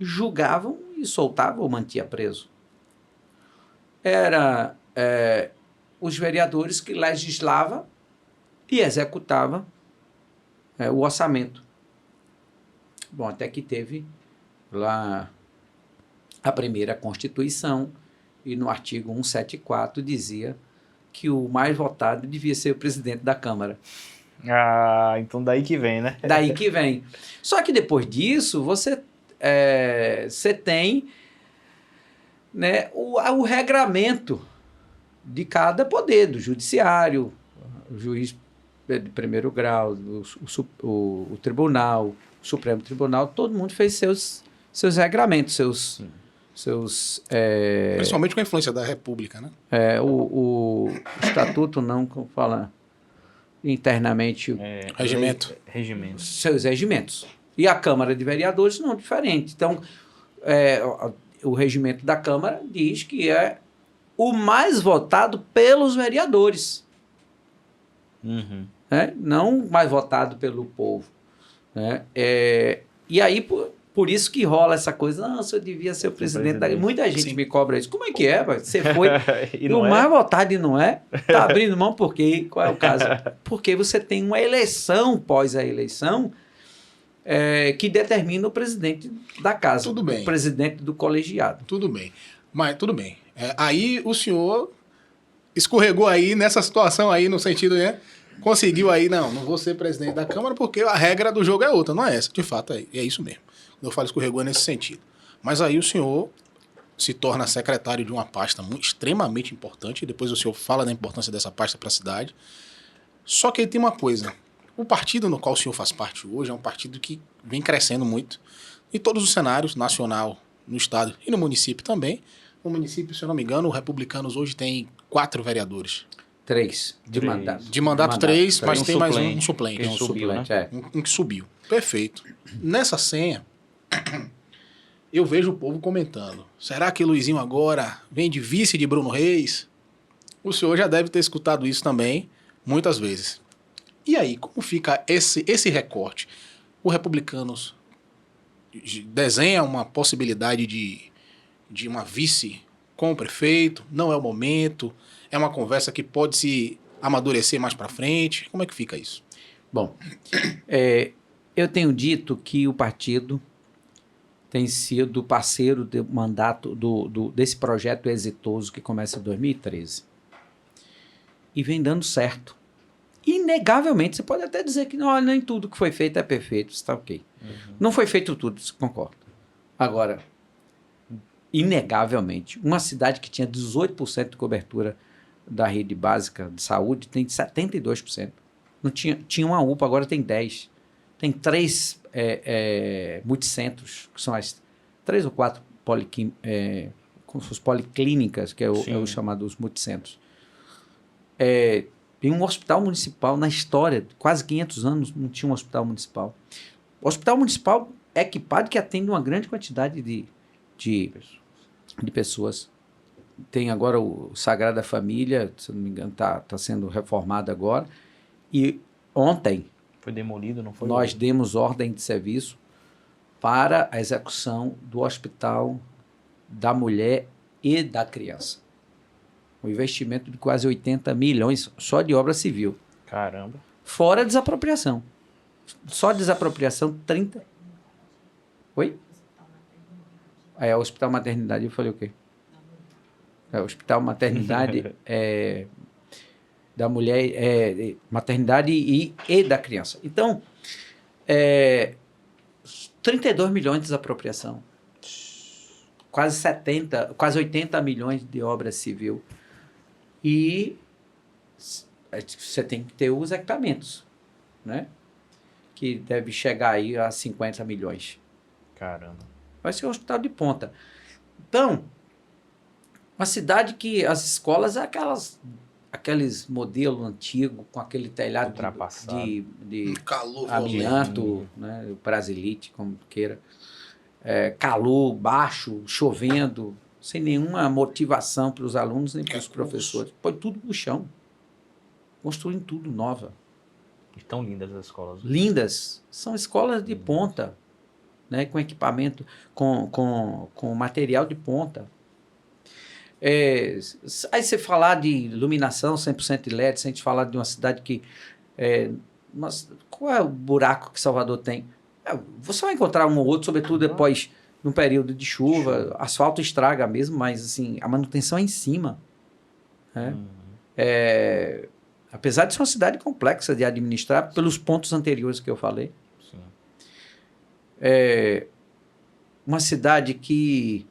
julgavam e soltavam ou mantinha preso. Era os vereadores que legislavam e executavam o orçamento. Bom, até que teve lá a primeira Constituição, e no artigo 174 dizia que o mais votado devia ser o presidente da Câmara. Ah, então daí que vem, né? Daí que vem. Só que depois disso, você tem, né, o regramento de cada poder, do judiciário, o juiz de primeiro grau, o tribunal, o Supremo Tribunal, todo mundo fez seus regramentos, seus Principalmente com a influência da República, né? O estatuto não, como fala internamente... Regimento. Seus regimentos. E a Câmara de Vereadores não, diferente. Então, o regimento da Câmara diz que é o mais votado pelos vereadores. Uhum. Né? Não mais votado pelo povo. Né? E aí, por isso que rola essa coisa, não, você devia ser o presidente. Muita gente me cobra isso. Como é que é? Você foi e o mais votado e não é? Está abrindo mão por quê? Qual é o caso? Porque você tem uma eleição pós a eleição que determina o presidente da casa. Tudo bem. O presidente do colegiado. Tudo bem. Mas tudo bem. Aí o senhor escorregou aí nessa situação aí, no sentido, né? Conseguiu aí, não vou ser presidente da Câmara porque a regra do jogo é outra, não é essa. De fato, é isso mesmo. Quando eu falo escorregou é nesse sentido. Mas aí o senhor se torna secretário de uma pasta extremamente importante, depois o senhor fala da importância dessa pasta para a cidade. Só que aí tem uma coisa, o partido no qual o senhor faz parte hoje é um partido que vem crescendo muito, em todos os cenários, nacional, no estado e no município também. O município, se eu não me engano, o Republicanos hoje tem 4 vereadores. 3 de mandato. De mandato 3, mas tem mais um suplente. Um suplente, um que subiu. Perfeito. Nessa senha, eu vejo o povo comentando. Será que Luizinho agora vem de vice de Bruno Reis? O senhor já deve ter escutado isso também, muitas vezes. E aí, como fica esse recorte? O Republicanos desenha uma possibilidade de uma vice com o prefeito? Não é o momento? É uma conversa que pode se amadurecer mais para frente? Como é que fica isso? Bom, eu tenho dito que o partido tem sido parceiro do mandato desse projeto exitoso que começa em 2013. E vem dando certo. Inegavelmente, você pode até dizer que não, nem tudo que foi feito é perfeito, está ok. Uhum. Não foi feito tudo, concordo. Agora, inegavelmente, uma cidade que tinha 18% de cobertura da rede básica de saúde tem 72%. Não tinha uma UPA, agora tem 10%. Tem 3 multicentros, que são as 3 ou 4 como se fossem policlínicas, que é o chamado os multicentros. Tem um hospital municipal na história, quase 500 anos não tinha um hospital municipal. O hospital municipal é equipado que atende uma grande quantidade de pessoas. Tem agora o Sagrada Família, se não me engano, está sendo reformado agora. E ontem... Foi demolido, não foi? Nós demos ordem de serviço para a execução do Hospital da Mulher e da Criança. Um investimento de quase 80 milhões só de obra civil. Caramba. Fora a desapropriação. Só desapropriação, 30... Oi? O Hospital Maternidade, eu falei o quê? O Hospital Maternidade da Mulher, Maternidade e da Criança. Então, 32 milhões de desapropriação. quase 80 milhões de obra civil. E você tem que ter os equipamentos, né? Que deve chegar aí a 50 milhões. Caramba. Vai ser um hospital de ponta. Então, uma cidade que as escolas é aqueles modelos antigos, com aquele telhado de calor amianto, né? O Brasilite, como queira. Calor baixo, chovendo, sem nenhuma motivação para os alunos nem para os professores. Põe tudo no chão. Construindo tudo nova. Estão lindas as escolas. Lindas. São escolas de ponta, né? Com equipamento, com material de ponta. Aí você falar de iluminação 100% LED, se a gente falar de uma cidade que... qual é o buraco que Salvador tem? Você vai encontrar um ou outro, sobretudo depois de um período de chuva. Asfalto estraga mesmo, mas assim, a manutenção é em cima. Né? Apesar de ser uma cidade complexa de administrar, pelos pontos anteriores que eu falei. Sim. Uma cidade que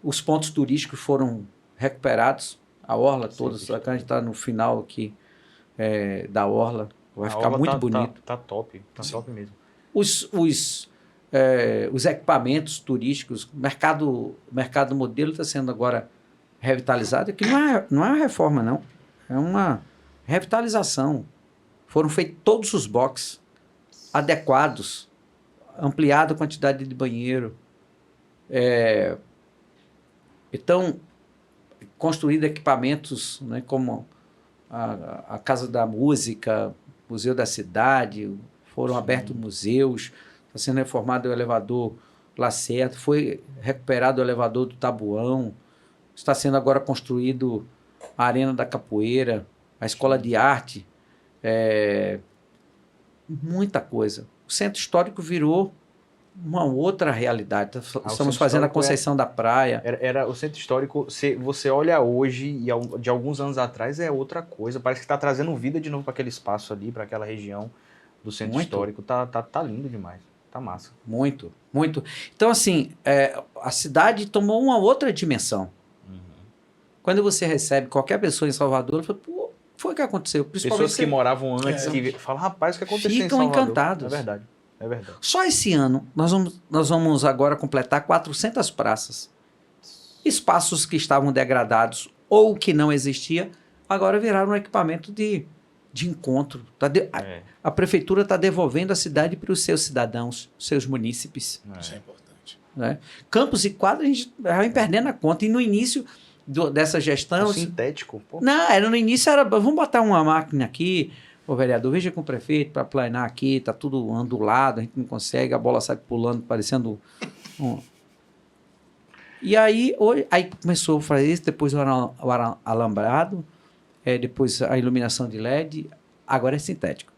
os pontos turísticos foram recuperados, a orla toda, só que a gente está no final aqui da orla, vai ficar muito bonito. Tá top mesmo. Os equipamentos turísticos, o mercado modelo está sendo agora revitalizado, que não é uma reforma, não. É uma revitalização. Foram feitos todos os boxes adequados, ampliada a quantidade de banheiro. Então, construído equipamentos, né, como a Casa da Música, Museu da Cidade, foram abertos museus, está sendo reformado o elevador Lacerda, foi recuperado o elevador do Tabuão, está sendo agora construído a Arena da Capoeira, a Escola de Arte, muita coisa. O Centro Histórico virou uma outra realidade. Estamos fazendo a Conceição da Praia. Era o Centro Histórico, você olha hoje e de alguns anos atrás é outra coisa, parece que está trazendo vida de novo para aquele espaço ali, para aquela região do Centro Histórico. Tá lindo demais, tá massa. Muito, muito. Então, assim, a cidade tomou uma outra dimensão. Quando você recebe qualquer pessoa em Salvador, fala, pô, foi o que aconteceu. Pessoas que moravam antes, que falam, rapaz, o que aconteceu em Salvador? Ficam encantados. É verdade. Só esse ano, nós vamos agora completar 400 praças. Espaços que estavam degradados ou que não existia, agora viraram um equipamento de encontro. A prefeitura está devolvendo a cidade para os seus cidadãos, seus munícipes. Isso é importante. Né? Campos e quadras, a gente vai perdendo a conta. E no início dessa gestão... O sintético. Pô. Não, no início era, vamos botar uma máquina aqui, ô vereador, veja com o prefeito para planear aqui, tá tudo ondulado, a gente não consegue, a bola sai pulando, parecendo E aí começou a fazer isso, depois o alambrado, depois a iluminação de LED, agora é sintético.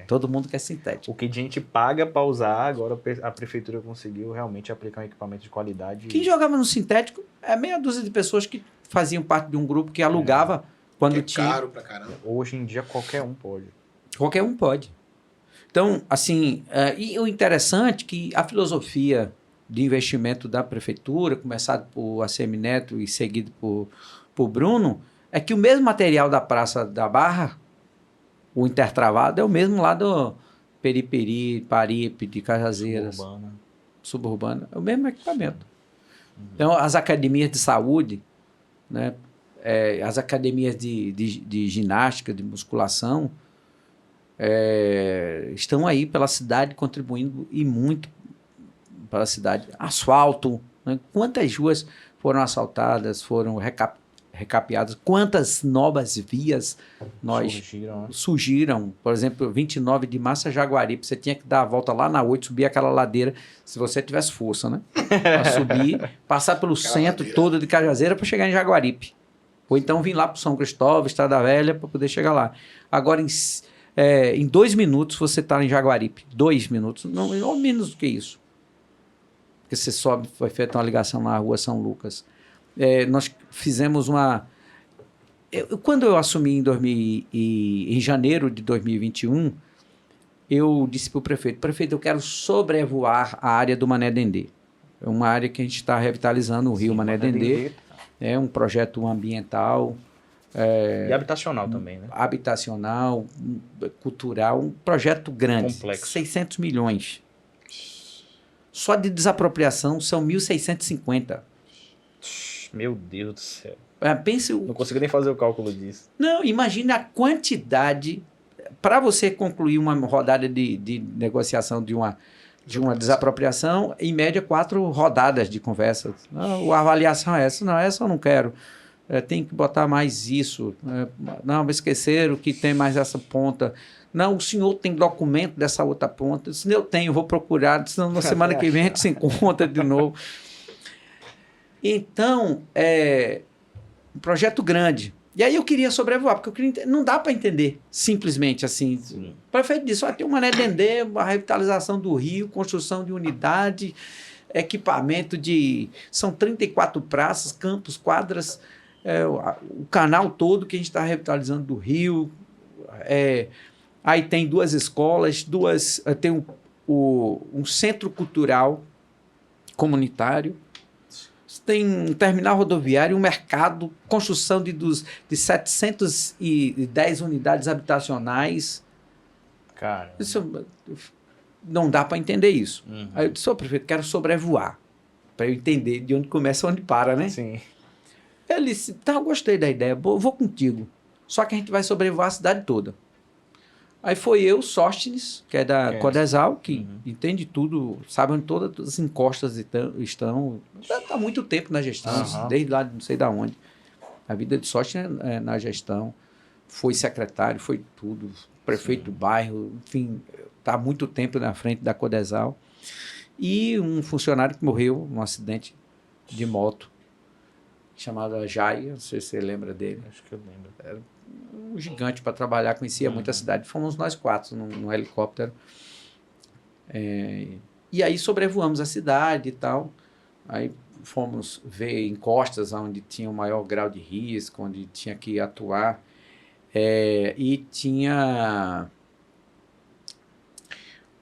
Todo mundo quer sintético. O que a gente paga para usar, agora a prefeitura conseguiu realmente aplicar um equipamento de qualidade. Quem jogava no sintético é meia dúzia de pessoas que faziam parte de um grupo que alugava quando tinha. Caro pra caramba. Hoje em dia qualquer um pode. Qualquer um pode. Então, assim, e o interessante é que a filosofia de investimento da prefeitura, começado por ACM Neto e seguido por Bruno, é que o mesmo material da Praça da Barra, o intertravado, é o mesmo lá do Periperi, Paripe, de Cajazeiras. Suburbana. É o mesmo equipamento. Então, as academias de saúde, né, as academias de ginástica, de musculação, estão aí pela cidade, contribuindo e muito para a cidade. Asfalto, né? Quantas ruas foram asfaltadas, foram recapeadas, quantas novas vias surgiram. Por exemplo, 29 de março, Jaguaripe, você tinha que dar a volta lá na 8, subir aquela ladeira, se você tivesse força, né? Para subir, passar pelo centro todo de Cajazeira para chegar em Jaguaripe. Ou então vir lá para São Cristóvão, Estrada Velha, para poder chegar lá. Agora, em 2 minutos, você está em Jaguaripe. 2 minutos, não menos do que isso. Porque você sobe, foi feita uma ligação na rua São Lucas. Nós fizemos quando eu assumi em janeiro de 2021, eu disse para o prefeito, eu quero sobrevoar a área do Mané Dendê. uma área que a gente está revitalizando, o Rio Mané Dendê. É um projeto ambiental. E habitacional também, né? Habitacional, cultural, um projeto grande. Complexo. 600 milhões. Só de desapropriação são 1.650. Meu Deus do céu. Pense Não consigo nem fazer o cálculo disso. Não, imagine a quantidade para você concluir uma rodada de negociação de uma desapropriação, em média 4 rodadas de conversa. Não, a avaliação é essa. Não, essa eu não quero. Tem que botar mais isso. Não, esqueceram que tem mais essa ponta. Não, o senhor tem documento dessa outra ponta. Se eu tenho, vou procurar, senão na semana que vem a gente se encontra de novo. Então, um projeto grande. E aí eu queria sobrevoar, porque não dá para entender simplesmente assim. Sim. O prefeito disse, tem um Mané Dendê, a revitalização do Rio, construção de unidade, equipamento são 34 praças, campos, quadras, o canal todo que a gente está revitalizando do Rio. Aí tem 2 escolas, tem um centro cultural comunitário, tem um terminal rodoviário, um mercado, construção de 710 unidades habitacionais. Cara. Isso, não dá para entender isso. Uhum. Aí eu disse, prefeito, quero sobrevoar, para eu entender de onde começa e onde para, né? Sim. Ele disse, eu gostei da ideia, vou contigo. Só que a gente vai sobrevoar a cidade toda. Aí foi eu, Sóstenes, que é da Codesal, que entende tudo, sabe onde todas as encostas estão. Está há muito tempo na gestão, desde lá não sei de onde. A vida de Sóstenes é na gestão. Foi secretário, foi tudo, prefeito do bairro, enfim, está há muito tempo na frente da Codesal. E um funcionário que morreu num acidente de moto, chamado Jai, não sei se você lembra dele. Acho que eu lembro. Era um gigante para trabalhar, conhecia muito a cidade. Fomos nós 4 num helicóptero. E aí sobrevoamos a cidade e tal. Aí fomos ver encostas onde tinha o maior grau de risco, onde tinha que atuar. E tinha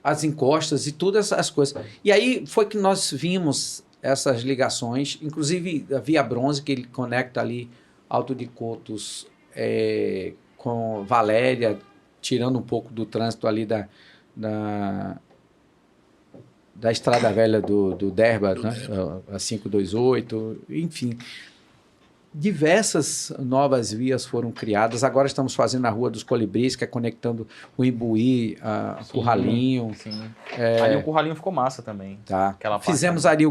as encostas e todas as coisas. E aí foi que nós vimos essas ligações, inclusive a Via Bronze, que ele conecta ali Alto de Cotos com Valéria, tirando um pouco do trânsito ali da Estrada Velha do Derba, né? A 528, enfim. Diversas novas vias foram criadas. Agora estamos fazendo a Rua dos Colibris, que é conectando o Imbuí a Curralinho. Sim. Ali o Curralinho ficou massa também. Tá. Fizemos ali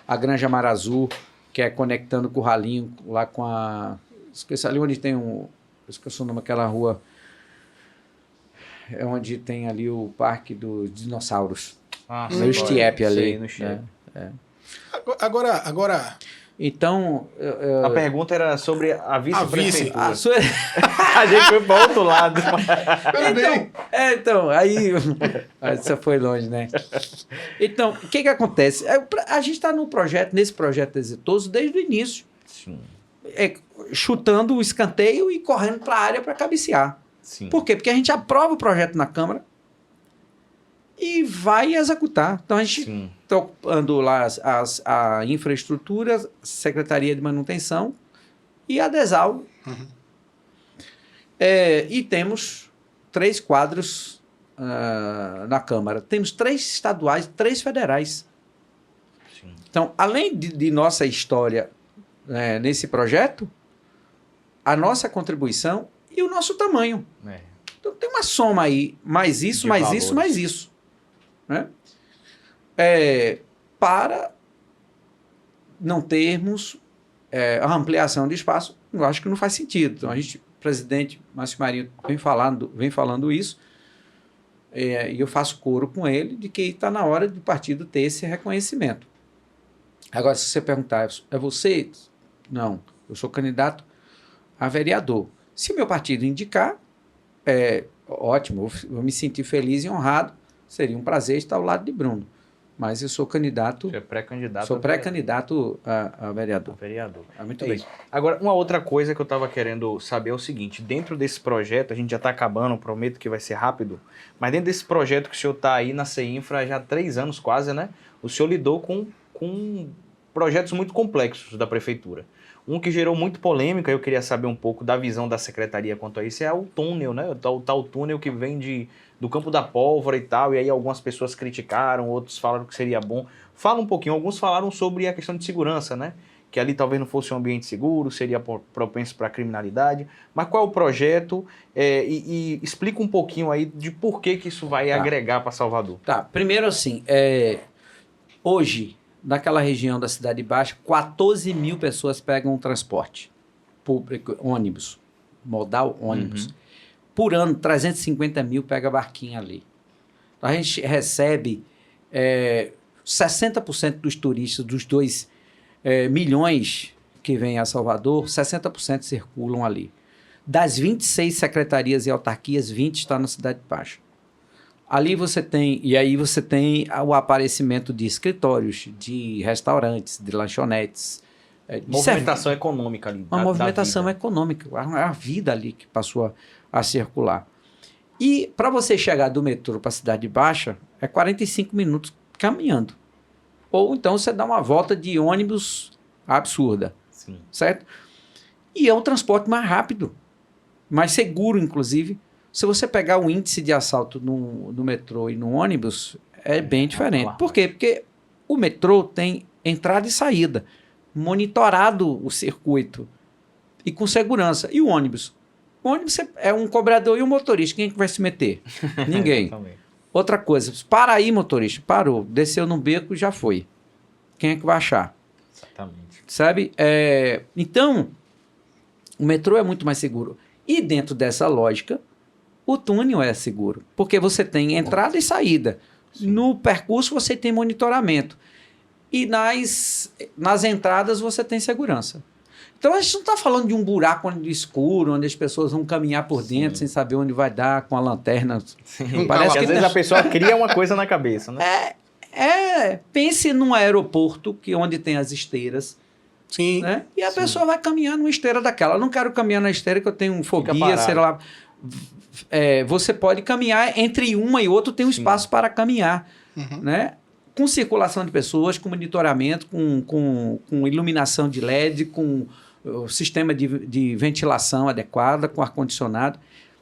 a Granja Mar Azul, que é conectando o Curralinho lá com a... Esqueci ali onde tem esqueci o nome daquela rua. É onde tem ali o Parque dos Dinossauros. No Estiepe ali. Sei, no Estiepe. Agora... Então... A pergunta era sobre a vice-prefeitura. A gente foi para outro lado. Então, aí... Você foi longe, né? Então, o que acontece? A gente está nesse projeto exitoso desde o início. Sim. Chutando o escanteio e correndo para a área para cabecear. Sim. Por quê? Porque a gente aprova o projeto na Câmara e vai executar. Então, a gente tocando lá a infraestrutura, Secretaria de Manutenção e a DESAL. Uhum. E temos 3 quadros na Câmara. Temos 3 estaduais, 3 federais. Sim. Então, além de nossa história nesse projeto, a nossa contribuição e o nosso tamanho. Então, tem uma soma aí, mais isso, mais valores. Isso, mais isso. Né? Para não termos a ampliação de espaço, eu acho que não faz sentido. Então, o presidente Márcio Marinho vem falando isso, e eu faço coro com ele de que está na hora do partido ter esse reconhecimento. Agora, se você perguntar, é você? Não, eu sou candidato a vereador. Se o meu partido indicar, ótimo, vou me sentir feliz e honrado, seria um prazer estar ao lado de Bruno. Mas eu sou candidato... Você é pré-candidato. Sou pré-candidato a vereador. Vereador. Muito bem. Isso. Agora, uma outra coisa que eu estava querendo saber é o seguinte, dentro desse projeto, a gente já está acabando, prometo que vai ser rápido, mas dentro desse projeto que o senhor está aí na CEINFRA já há 3 anos quase, né? O senhor lidou com com projetos muito complexos da prefeitura. Um que gerou muito polêmica, eu queria saber um pouco da visão da secretaria quanto a isso, é o túnel, né? O tal túnel que vem do Campo da Pólvora e tal, e aí algumas pessoas criticaram, outros falaram que seria bom. Fala um pouquinho, alguns falaram sobre a questão de segurança, né? Que ali talvez não fosse um ambiente seguro, seria propenso para criminalidade. Mas qual é o projeto? E explica um pouquinho aí de por que isso vai agregar para Salvador. Tá, primeiro assim, hoje, naquela região da Cidade Baixa, 14 mil pessoas pegam transporte público, ônibus, modal ônibus. Por ano, 350 mil pega barquinha ali. Então, a gente recebe 60% dos turistas, dos 2 milhões que vêm a Salvador, 60% circulam ali. Das 26 secretarias e autarquias, 20 estão na Cidade Baixa. Ali você tem o aparecimento de escritórios, de restaurantes, de lanchonetes. Movimentação econômica ali. Uma movimentação econômica, a vida ali que passou a circular. E para você chegar do metrô para a Cidade Baixa, é 45 minutos caminhando. Ou então você dá uma volta de ônibus absurda. Sim. Certo? E é um transporte mais rápido, mais seguro, inclusive. Se você pegar o índice de assalto no metrô e no ônibus, é bem diferente. Por quê? Porque o metrô tem entrada e saída, monitorado o circuito e com segurança. E o ônibus? O ônibus é um cobrador e um motorista. Quem é que vai se meter? Ninguém. Outra coisa, para aí, motorista, parou, desceu no beco e já foi. Quem é que vai achar? Exatamente. Sabe? Então, o metrô é muito mais seguro. E dentro dessa lógica, o túnel é seguro, porque você tem entrada e saída. Sim. No percurso você tem monitoramento. E nas entradas você tem segurança. Então a gente não está falando de um buraco escuro, onde as pessoas vão caminhar por dentro sem saber onde vai dar, com a lanterna. Sim. Parece que às vezes a pessoa cria uma coisa na cabeça, né? Pense num aeroporto onde tem as esteiras. Sim. Né? E a pessoa vai caminhar numa esteira daquela. Eu não quero caminhar na esteira que eu tenho fobia, sei lá. Você pode caminhar entre uma e outra, tem um espaço para caminhar, né? Com circulação de pessoas, com monitoramento, com iluminação de LED, com o sistema de ventilação adequada, com ar-condicionado.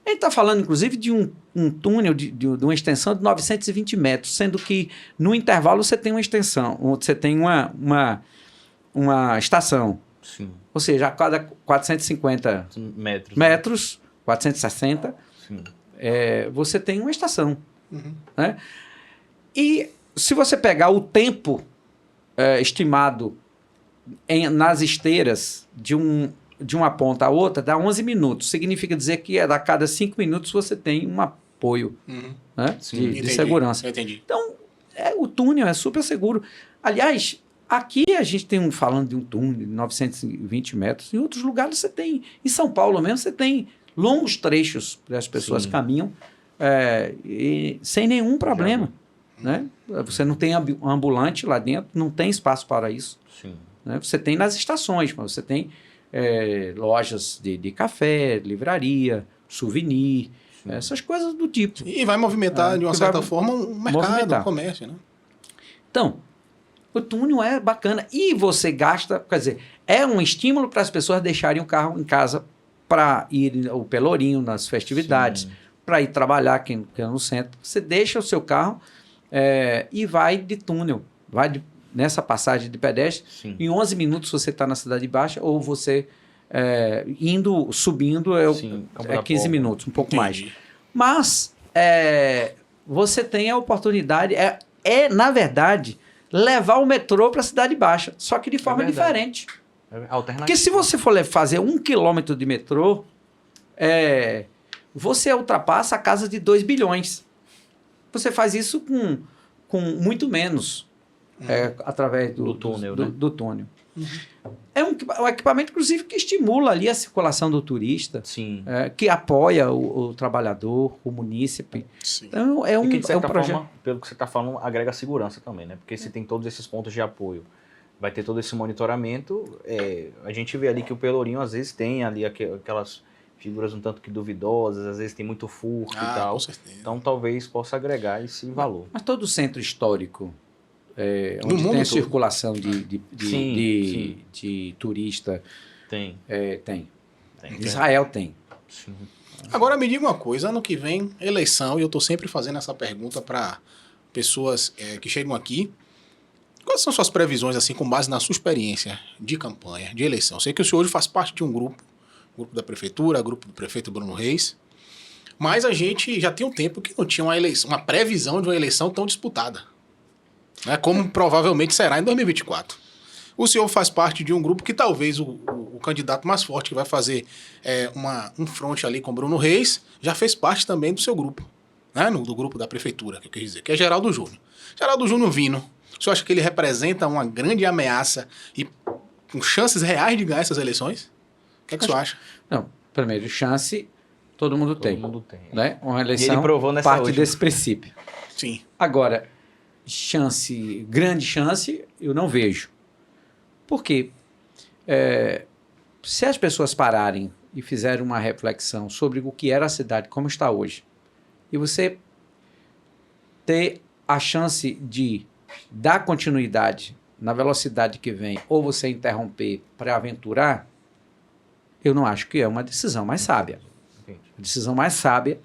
A gente está falando, inclusive, de um túnel de uma extensão de 920 metros, sendo que no intervalo você tem uma extensão, você tem uma estação. Sim. Ou seja, a cada 450 metros 460, você tem uma estação. Né? E se você pegar o tempo estimado nas esteiras de uma ponta a outra, dá 11 minutos. Significa dizer que a cada 5 minutos você tem um apoio né? de segurança. Entendi. Então, o túnel é super seguro. Aliás, aqui a gente tem falando de um túnel de 920 metros. Em outros lugares você tem, em São Paulo mesmo, você tem longos trechos que as pessoas caminham sem nenhum problema. Né? Você não tem ambulante lá dentro, não tem espaço para isso. Sim. Né? Você tem nas estações, mas você tem lojas de café, livraria, souvenir, essas coisas do tipo. E vai movimentar, de uma certa forma, um mercado, um comércio. Né? Então, o túnel é bacana. E você gasta, quer dizer, é um estímulo para as pessoas deixarem o carro em casa para ir ao Pelourinho nas festividades, para ir trabalhar aqui no centro. Você deixa o seu carro e vai de túnel, nessa passagem de pedestre. Sim. Em 11 minutos você está na Cidade Baixa, ou você subindo é 15 minutos, um pouco mais. Mas você tem a oportunidade, na verdade, levar o metrô para a Cidade Baixa, só que de forma diferente. Porque se você for fazer 1 quilômetro de metrô, você ultrapassa a casa de 2 bilhões. Você faz isso com muito menos, através do túnel. Do túnel. É um equipamento, inclusive, que estimula ali a circulação do turista, que apoia o trabalhador, o munícipe. Sim. Então, e que, de certa forma, pelo que você está falando, agrega segurança também, né? Porque se tem todos esses pontos de apoio, vai ter todo esse monitoramento. A gente vê ali que o Pelourinho, às vezes, tem ali aquelas figuras um tanto que duvidosas, às vezes tem muito furto e tal. Com certeza. Então, talvez possa agregar esse valor. Mas todo centro histórico onde tem mundo circulação Sim. de turista. Tem. Tem. Israel tem. Sim. Agora me diga uma coisa, ano que vem, eleição, e eu estou sempre fazendo essa pergunta para pessoas que chegam aqui. Quais são suas previsões, assim, com base na sua experiência de campanha, de eleição? Eu sei que o senhor hoje faz parte de um grupo da prefeitura, grupo do prefeito Bruno Reis, mas a gente já tem um tempo que não tinha uma previsão de uma eleição tão disputada, né, como provavelmente será em 2024. O senhor faz parte de um grupo que talvez o candidato mais forte que vai fazer um fronte ali com Bruno Reis já fez parte também do seu grupo, né, do grupo da prefeitura, que eu quis dizer, que é Geraldo Júnior. Geraldo Júnior vindo, o senhor acha que ele representa uma grande ameaça e com chances reais de ganhar essas eleições? O que é que o senhor acha? Não, primeiro, chance todo mundo tem. Todo mundo tem. Né? Uma E eleição ele provou nessa parte última. desse princípio. Sim. Agora, grande chance, eu não vejo. Por quê? Se as pessoas pararem e fizerem uma reflexão sobre o que era a cidade, como está hoje, e você ter a chance de dar continuidade na velocidade que vem, ou você interromper para aventurar, eu não acho que é uma decisão mais sábia. A decisão mais sábia,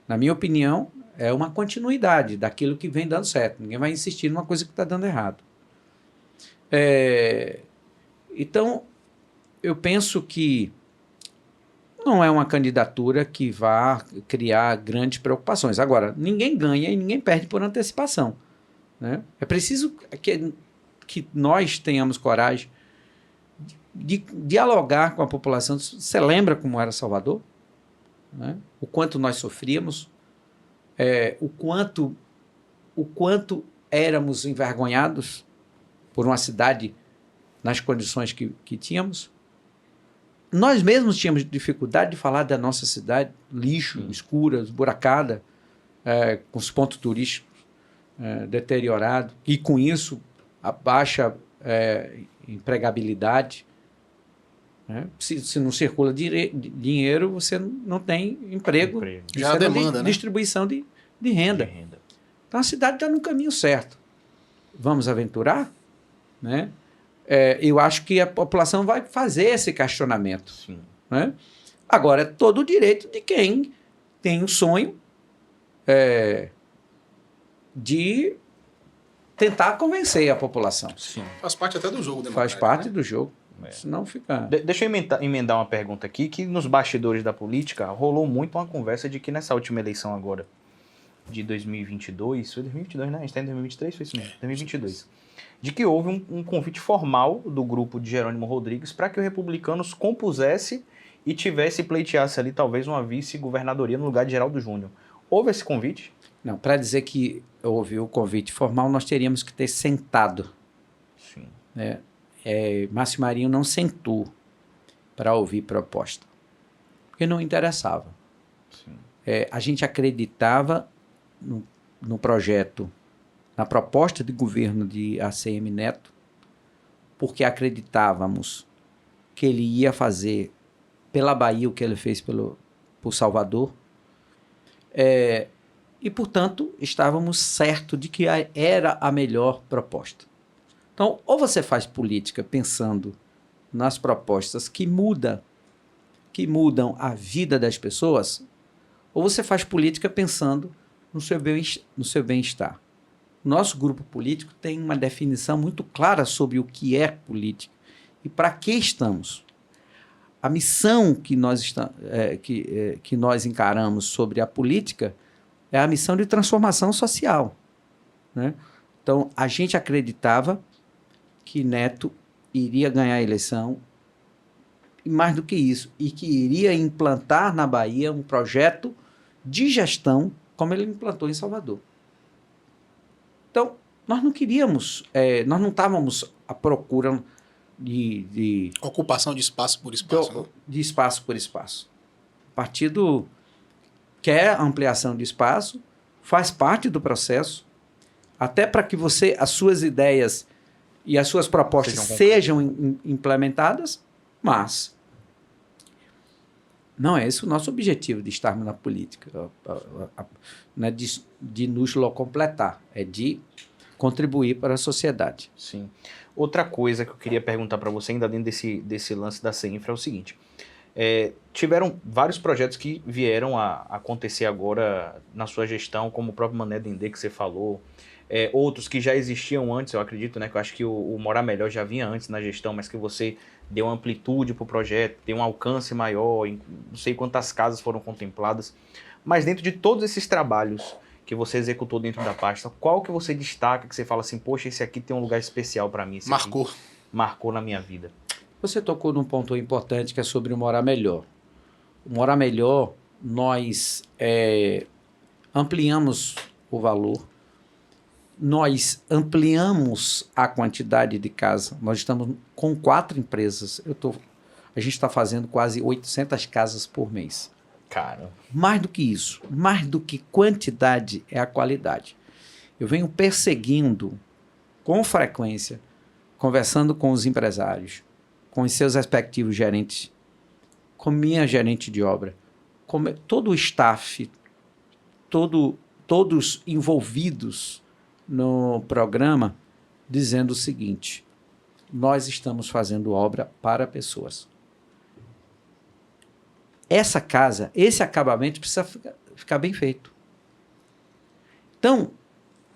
na minha opinião, é uma continuidade daquilo que vem dando certo. Ninguém vai insistir numa coisa que está dando errado. Então, eu penso que não é uma candidatura que vá criar grandes preocupações. Agora, ninguém ganha e ninguém perde por antecipação, né? É preciso que nós tenhamos coragem de dialogar com a população. Você lembra como era Salvador? Né? O quanto nós sofríamos, o quanto éramos envergonhados por uma cidade nas condições que tínhamos. Nós mesmos tínhamos dificuldade de falar da nossa cidade, lixo, escura, esburacada, com os pontos turísticos deteriorados, e com isso a baixa empregabilidade. Né? Se não circula dinheiro, você não tem emprego. Já há demanda, né? Distribuição de renda. Então a cidade está no caminho certo. Vamos aventurar? Né? Eu acho que a população vai fazer esse questionamento. Sim. Né? Agora, é todo o direito de quem tem um sonho de tentar convencer a população. Sim. Faz parte até do jogo Faz democrático, parte né? do jogo. Senão fica... Deixa eu emendar uma pergunta aqui, que nos bastidores da política rolou muito uma conversa de que nessa última eleição agora, de 2022, foi 2022, né? A gente está em 2023, foi isso mesmo? 2022. De que houve um convite formal do grupo de Jerônimo Rodrigues para que o Republicanos compusesse e pleiteasse ali talvez uma vice-governadoria no lugar de Geraldo Júnior. Houve esse convite? Não, para dizer que houve o convite formal, nós teríamos que ter sentado. Sim. Né? Márcio Marinho não sentou para ouvir proposta, porque não interessava. Sim. A gente acreditava no projeto, na proposta de governo de ACM Neto, porque acreditávamos que ele ia fazer pela Bahia o que ele fez por Salvador, e, portanto, estávamos certos de que era a melhor proposta. Então, ou você faz política pensando nas propostas que mudam a vida das pessoas, ou você faz política pensando no seu bem-estar. Nosso grupo político tem uma definição muito clara sobre o que é política e para que estamos. A missão que nós encaramos sobre a política é a missão de transformação social. Né? Então, a gente acreditava que Neto iria ganhar a eleição, e mais do que isso, e que iria implantar na Bahia um projeto de gestão como ele implantou em Salvador. Então, nós não queríamos, nós não estávamos à procura de ocupação de espaço por espaço. Né? De espaço por espaço. O partido quer ampliação de espaço, faz parte do processo, até para que as suas ideias e as suas propostas sejam implementadas, mas não é esse o nosso objetivo de estarmos na política, não é de nos completar, é de contribuir para a sociedade. Sim. Outra coisa que eu queria perguntar para você, ainda dentro desse lance da CEINFRA, é o seguinte. Tiveram vários projetos que vieram a acontecer agora na sua gestão, como o próprio Mané Dendê que você falou, outros que já existiam antes, eu acredito, né? Que eu acho que o Morar Melhor já vinha antes na gestão, mas que você deu amplitude para o projeto, deu um alcance maior, não sei quantas casas foram contempladas. Mas dentro de todos esses trabalhos que você executou dentro da pasta, qual que você destaca, que você fala assim, poxa, esse aqui tem um lugar especial para mim? Marcou na minha vida. Você tocou num ponto importante que é sobre o Morar Melhor. O Morar Melhor, nós ampliamos o valor, nós ampliamos a quantidade de casa. Nós estamos com 4 empresas. A gente está fazendo quase 800 casas por mês. Cara. Mais do que isso, mais do que quantidade, é a qualidade. Eu venho perseguindo com frequência, conversando com os empresários, com os seus respectivos gerentes, com minha gerente de obra, com todo o staff, todos envolvidos no programa, dizendo o seguinte: nós estamos fazendo obra para pessoas. Essa casa, esse acabamento precisa ficar bem feito. Então,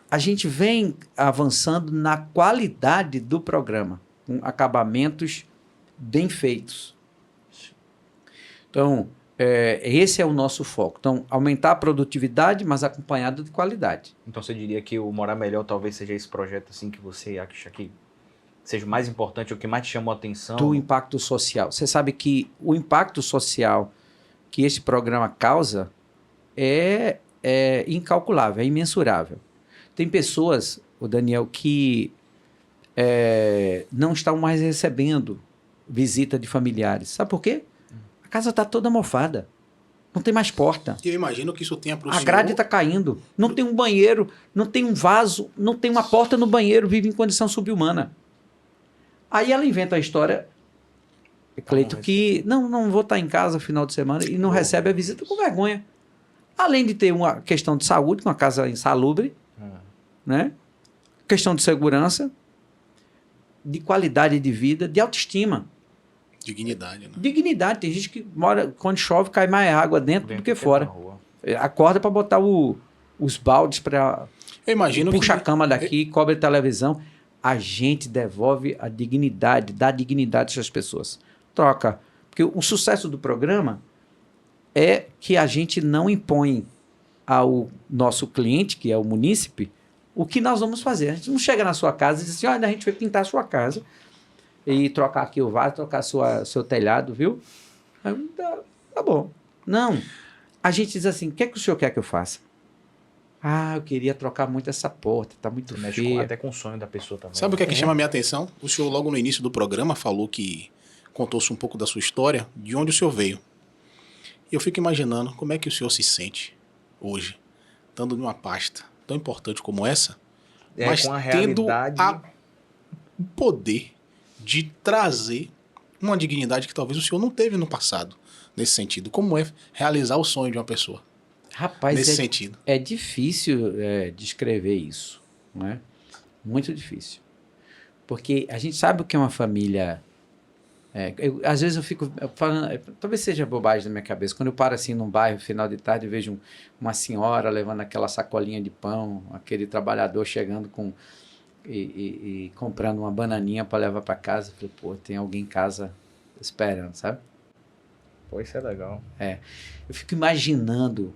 a gente vem avançando na qualidade do programa, com acabamentos bem feitos. Então, esse é o nosso foco. Então, aumentar a produtividade, mas acompanhado de qualidade. Então, você diria que o Morar Melhor talvez seja esse projeto assim que você acha que seja o mais importante, o que mais te chamou a atenção? Do impacto social. Você sabe que o impacto social que esse programa causa é incalculável, é imensurável. Tem pessoas, o Daniel, que não estão mais recebendo visita de familiares. Sabe por quê? A casa está toda mofada. Não tem mais porta. E eu imagino que isso tenha para o senhor... A grade está caindo. Não tem um banheiro, não tem um vaso, não tem uma porta no banheiro, vive em condição subhumana. Aí ela inventa a história, Cleito, que não vou estar em casa no final de semana e não recebe a visita com vergonha. Além de ter uma questão de saúde, uma casa insalubre, né? Questão de segurança, de qualidade de vida, de autoestima. Dignidade, né? Dignidade. Tem gente que mora, quando chove, cai mais água dentro do que fora. Acorda para botar os baldes para... Puxa a cama daqui, cobre a televisão. A gente devolve a dignidade, dá dignidade a essas pessoas. Troca. Porque o sucesso do programa é que a gente não impõe ao nosso cliente, que é o munícipe, o que nós vamos fazer. A gente não chega na sua casa e diz assim, olha, a gente vai pintar a sua casa e trocar aqui o vaso, trocar seu telhado, viu? Aí, tá bom. Não. A gente diz assim, o que é que o senhor quer que eu faça? Ah, eu queria trocar muito essa porta, tá muito feia. Até com o sonho da pessoa também. Sabe o que é que chama a minha atenção? O senhor, logo no início do programa, falou que contou-se um pouco da sua história, de onde o senhor veio. E eu fico imaginando como é que o senhor se sente hoje, estando numa pasta tão importante como essa, mas com a tendo realidade... o poder de trazer uma dignidade que talvez o senhor não teve no passado, nesse sentido. Como é realizar o sonho de uma pessoa? Rapaz, nesse sentido. É difícil descrever isso, não é? Muito difícil. Porque a gente sabe o que é uma família... às vezes eu fico falando... Talvez seja bobagem na minha cabeça. Quando eu paro assim num bairro, final de tarde, e vejo uma senhora levando aquela sacolinha de pão, aquele trabalhador chegando com... E comprando uma bananinha para levar para casa. Eu falei, pô, tem alguém em casa esperando, sabe? Pô, isso é legal. Eu fico imaginando...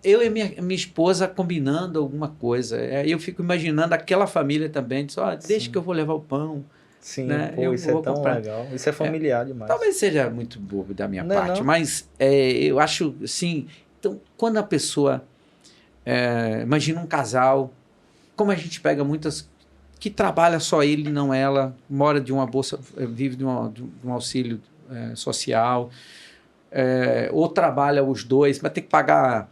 eu e minha esposa combinando alguma coisa. Eu fico imaginando aquela família também. Diz, deixa que eu vou levar o pão. Sim, né? Pô, isso é tão legal. Isso é familiar demais. Talvez seja muito bobo da minha parte, mas eu acho, assim... Então, quando a pessoa... imagina um casal, como a gente pega muitas... que trabalha só ele, não ela, mora de uma bolsa, vive de um auxílio social... ou trabalha os dois, mas tem que pagar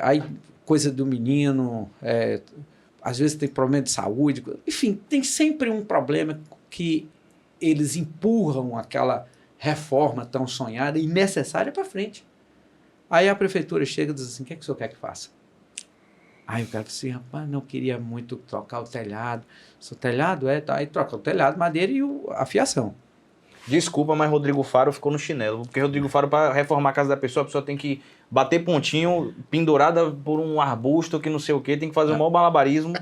aí coisa do menino, às vezes tem problema de saúde, enfim, tem sempre um problema que eles empurram aquela reforma tão sonhada e necessária para frente. Aí a prefeitura chega e diz assim, o que é que o senhor quer que faça? Aí o cara disse, rapaz, não queria muito trocar o telhado. O telhado tá, aí troca o telhado, madeira e a fiação. Desculpa, mas Rodrigo Faro ficou no chinelo. Porque Rodrigo Faro, para reformar a casa da pessoa, a pessoa tem que bater pontinho, pendurada por um arbusto que não sei o quê, tem que fazer um maior malabarismo.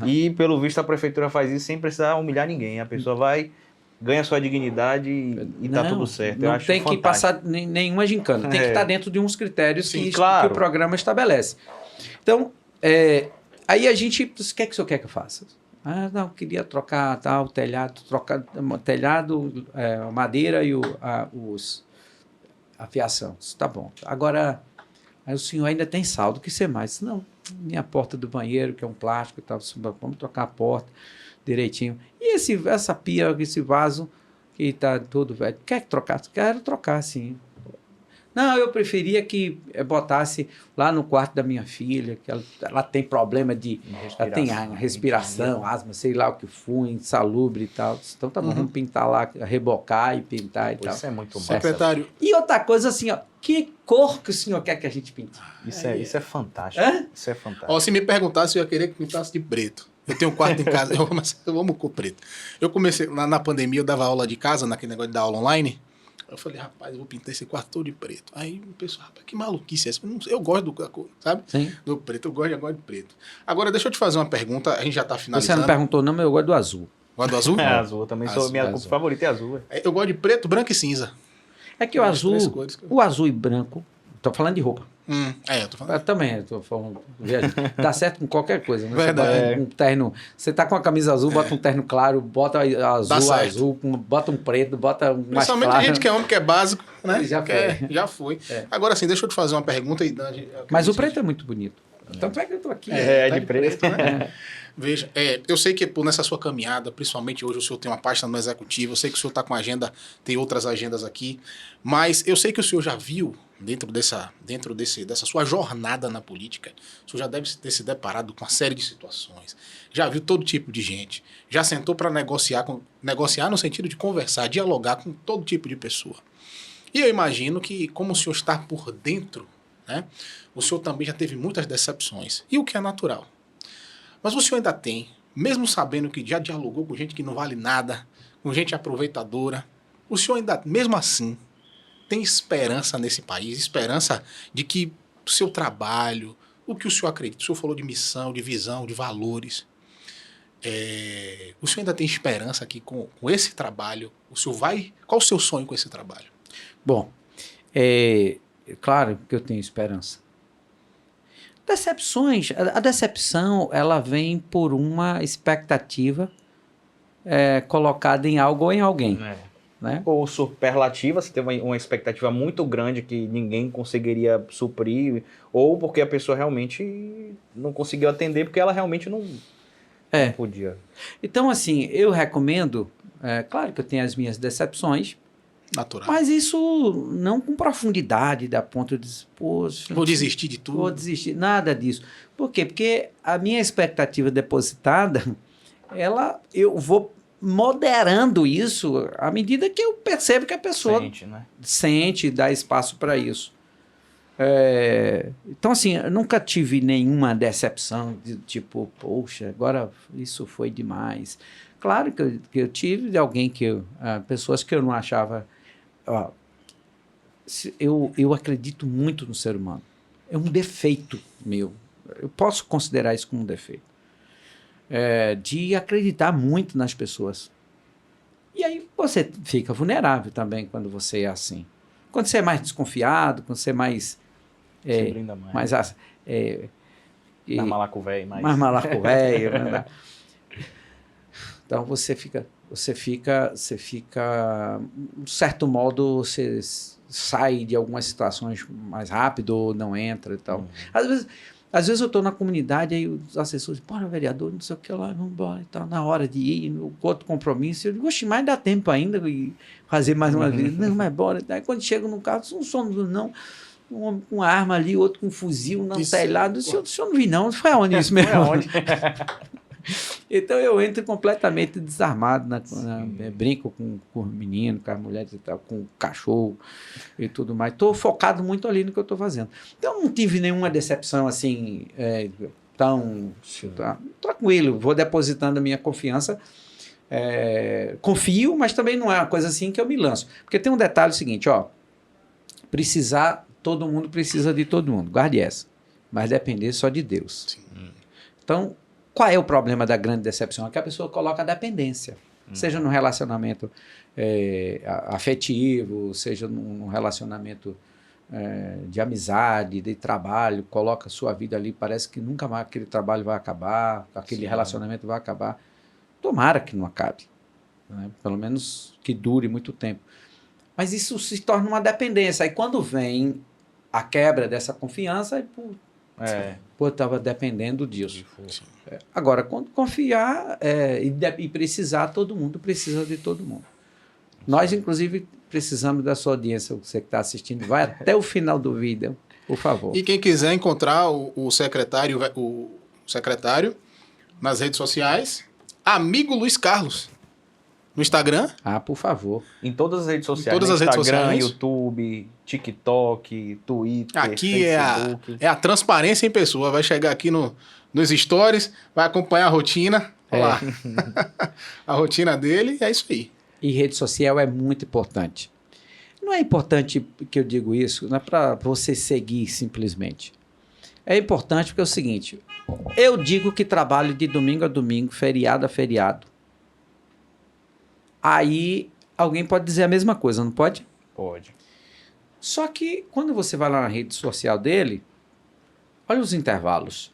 E, pelo visto, a prefeitura faz isso sem precisar humilhar ninguém. A pessoa vai, ganha sua dignidade e tá tudo certo. Não Eu acho tem que fantástico. passar nenhuma gincana. Tem que estar dentro de uns critérios Sim, que claro. o programa estabelece. Então, aí a gente... O que é que o senhor quer que eu faça? Ah, não, queria trocar tal telhado, madeira e a fiação. Isso tá bom. Agora, aí o senhor ainda tem saldo, o que você mais? Não, minha porta do banheiro, que é um plástico e tal, vamos trocar a porta direitinho. E essa pia, esse vaso que tá todo velho, quer que trocasse? Quero trocar, sim. Não, eu preferia que botasse lá no quarto da minha filha, que ela tem problema ela tem respiração, asma, sei lá o que for, insalubre e tal. Então tá bom, vamos pintar lá, rebocar e pintar e tal. Isso é muito bom. Secretário. E outra coisa assim, ó, que cor que o senhor quer que a gente pinte? Isso é fantástico. Isso é fantástico. Ó, se me perguntasse, eu ia querer que pintasse de preto. Eu tenho um quarto em casa, eu amo cor preto. Eu comecei, na pandemia, eu dava aula de casa, naquele negócio de dar aula online. Eu falei, rapaz, eu vou pintar esse quarto todo de preto. Aí o pessoal, rapaz, que maluquice é essa? Eu gosto da cor, sabe? Sim. Do preto, eu gosto de preto. Agora, deixa eu te fazer uma pergunta, a gente já tá finalizando. Você não perguntou não, mas eu gosto do azul. Gosta do azul? É azul, eu também sou, minha cor favorita é azul. Eu gosto de preto, branco e cinza. É que o azul e branco, tô falando de roupa. Eu tô falando. Eu também, eu tô falando. Dá certo com qualquer coisa. Né? Verdade. Você bota um terno. Você tá com a camisa azul, bota um terno claro, bota azul, bota um preto, bota um mais Principalmente claro. a gente que é homem, que é básico, né? Já foi. Agora sim, deixa eu te fazer uma pergunta. Mas o preto é muito bonito. Tanto é que eu tô aqui. De preto. Né? Veja, eu sei que nessa sua caminhada, principalmente hoje o senhor tem uma pasta no executivo, eu sei que o senhor está com agenda, tem outras agendas aqui, mas eu sei que o senhor já viu, dentro dessa sua jornada na política, o senhor já deve ter se deparado com uma série de situações, já viu todo tipo de gente, já sentou para negociar no sentido de conversar, dialogar com todo tipo de pessoa. E eu imagino que, como o senhor está por dentro, né, o senhor também já teve muitas decepções, e o que é natural. Mas o senhor ainda tem, mesmo sabendo que já dialogou com gente que não vale nada, com gente aproveitadora, o senhor ainda, mesmo assim, tem esperança nesse país, esperança de que o seu trabalho, o que o senhor acredita, o senhor falou de missão, de visão, de valores, o senhor ainda tem esperança que com esse trabalho, qual o seu sonho com esse trabalho? Bom, claro que eu tenho esperança. Decepções, a decepção, ela vem por uma expectativa colocada em algo ou em alguém. Né? Ou superlativa, você teve uma expectativa muito grande que ninguém conseguiria suprir, ou porque a pessoa realmente não conseguiu atender, porque ela realmente não podia. Então, assim, eu recomendo, claro que eu tenho as minhas decepções, natural. Mas isso não com profundidade, da ponto de dizer, poxa, vou desistir de tudo. Vou desistir, nada disso. Por quê? Porque a minha expectativa depositada, eu vou moderando isso à medida que eu percebo que a pessoa sente, dá espaço para isso. Então, assim, eu nunca tive nenhuma decepção de tipo, poxa, agora isso foi demais. Claro que eu tive de alguém pessoas que eu não achava. Eu acredito muito no ser humano. É um defeito meu. Eu posso considerar isso como um defeito. De acreditar muito nas pessoas. E aí você fica vulnerável também quando você é assim. Quando você é mais desconfiado, quando você é mais... Você brinda mais. Mais malaco velho. Mais malaco velho. Então você fica, de certo modo, você sai de algumas situações mais rápido ou não entra e tal. Às vezes eu estou na comunidade, aí os assessores, bora, vereador, não sei o que lá, vamos embora e tal, na hora de ir, no outro compromisso, eu digo, oxe, mas dá tempo ainda de fazer mais uma vez, não, mas bora. Aí quando chego no carro, não somos, não, um homem com arma ali, outro com fuzil, não telhado, o senhor não viu não, foi aonde isso mesmo? Foi aonde? Então eu entro completamente desarmado, brinco com o menino, com as mulheres e tal, com o cachorro e tudo mais. Estou focado muito ali no que eu estou fazendo. Então não tive nenhuma decepção assim, Então, tá tranquilo, vou depositando a minha confiança. Confio, mas também não é uma coisa assim que eu me lanço. Porque tem um detalhe seguinte, ó. Todo mundo precisa de todo mundo. Guarde essa. Mas depender só de Deus. Sim. Então, qual é o problema da grande decepção? É que a pessoa coloca a dependência. Seja num relacionamento afetivo, seja num relacionamento de amizade, de trabalho, coloca a sua vida ali, parece que nunca mais aquele trabalho vai acabar, aquele relacionamento vai acabar. Tomara que não acabe, né? Pelo menos que dure muito tempo. Mas isso se torna uma dependência. Aí quando vem a quebra dessa confiança, aí, eu estava dependendo disso. Agora, quando confiar e precisar, todo mundo precisa de todo mundo. Nós, inclusive, precisamos da sua audiência, você que está assistindo, vai até o final do vídeo, por favor. E quem quiser encontrar o secretário nas redes sociais, Amigo Luiz Carlos. No Instagram. Por favor. Em todas as redes sociais. Em todas as redes sociais. YouTube, TikTok, Twitter, aqui Facebook. é a transparência em pessoa. Vai chegar aqui nos stories, vai acompanhar a rotina. Olha lá. A rotina dele, é isso aí. E rede social é muito importante. Não é importante que eu digo isso, não é para você seguir simplesmente. É importante porque é o seguinte, eu digo que trabalho de domingo a domingo, feriado a feriado. Aí alguém pode dizer a mesma coisa, não pode? Pode. Só que quando você vai lá na rede social dele, olha os intervalos.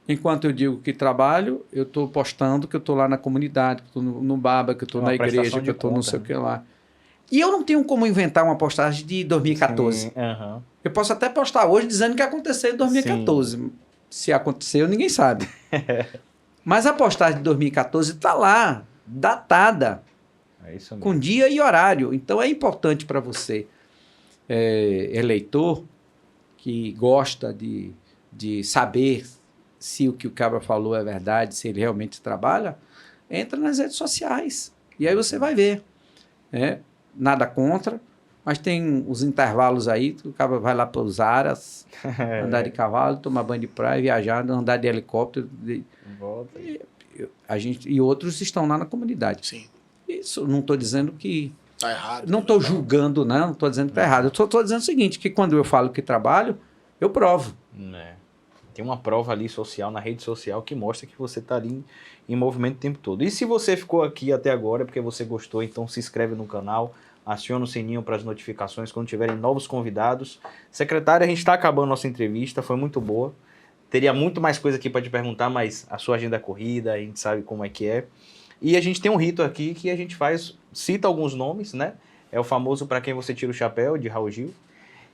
Enquanto eu digo que trabalho, eu estou postando que eu estou lá na comunidade, que estou no Baba, que eu estou na igreja, que eu estou não sei o que lá. E eu não tenho como inventar uma postagem de 2014. Eu posso até postar hoje dizendo que aconteceu em 2014. Sim. Se aconteceu, ninguém sabe. Mas a postagem de 2014 está lá, datada, com dia e horário. Então é importante para você, eleitor, que gosta de saber se o que o Cabra falou é verdade, se ele realmente trabalha, entra nas redes sociais. E aí você vai ver. Nada contra, mas tem os intervalos aí, o Cabra vai lá para os aras, andar de cavalo, tomar banho de praia, viajar, andar de helicóptero. Volta. E outros estão lá na comunidade. Sim. Isso, não estou dizendo que... Está errado. Não estou julgando, não estou dizendo que está errado. Eu estou dizendo o seguinte, que quando eu falo que trabalho, eu provo. Tem uma prova ali social, na rede social, que mostra que você está ali em movimento o tempo todo. E se você ficou aqui até agora é porque você gostou, então se inscreve no canal, aciona o sininho para as notificações quando tiverem novos convidados. Secretária, a gente está acabando nossa entrevista, foi muito boa. Teria muito mais coisa aqui para te perguntar, mas a sua agenda é corrida, a gente sabe como é que é. E a gente tem um rito aqui que a gente cita alguns nomes, né? É o famoso para quem você tira o chapéu, de Raul Gil.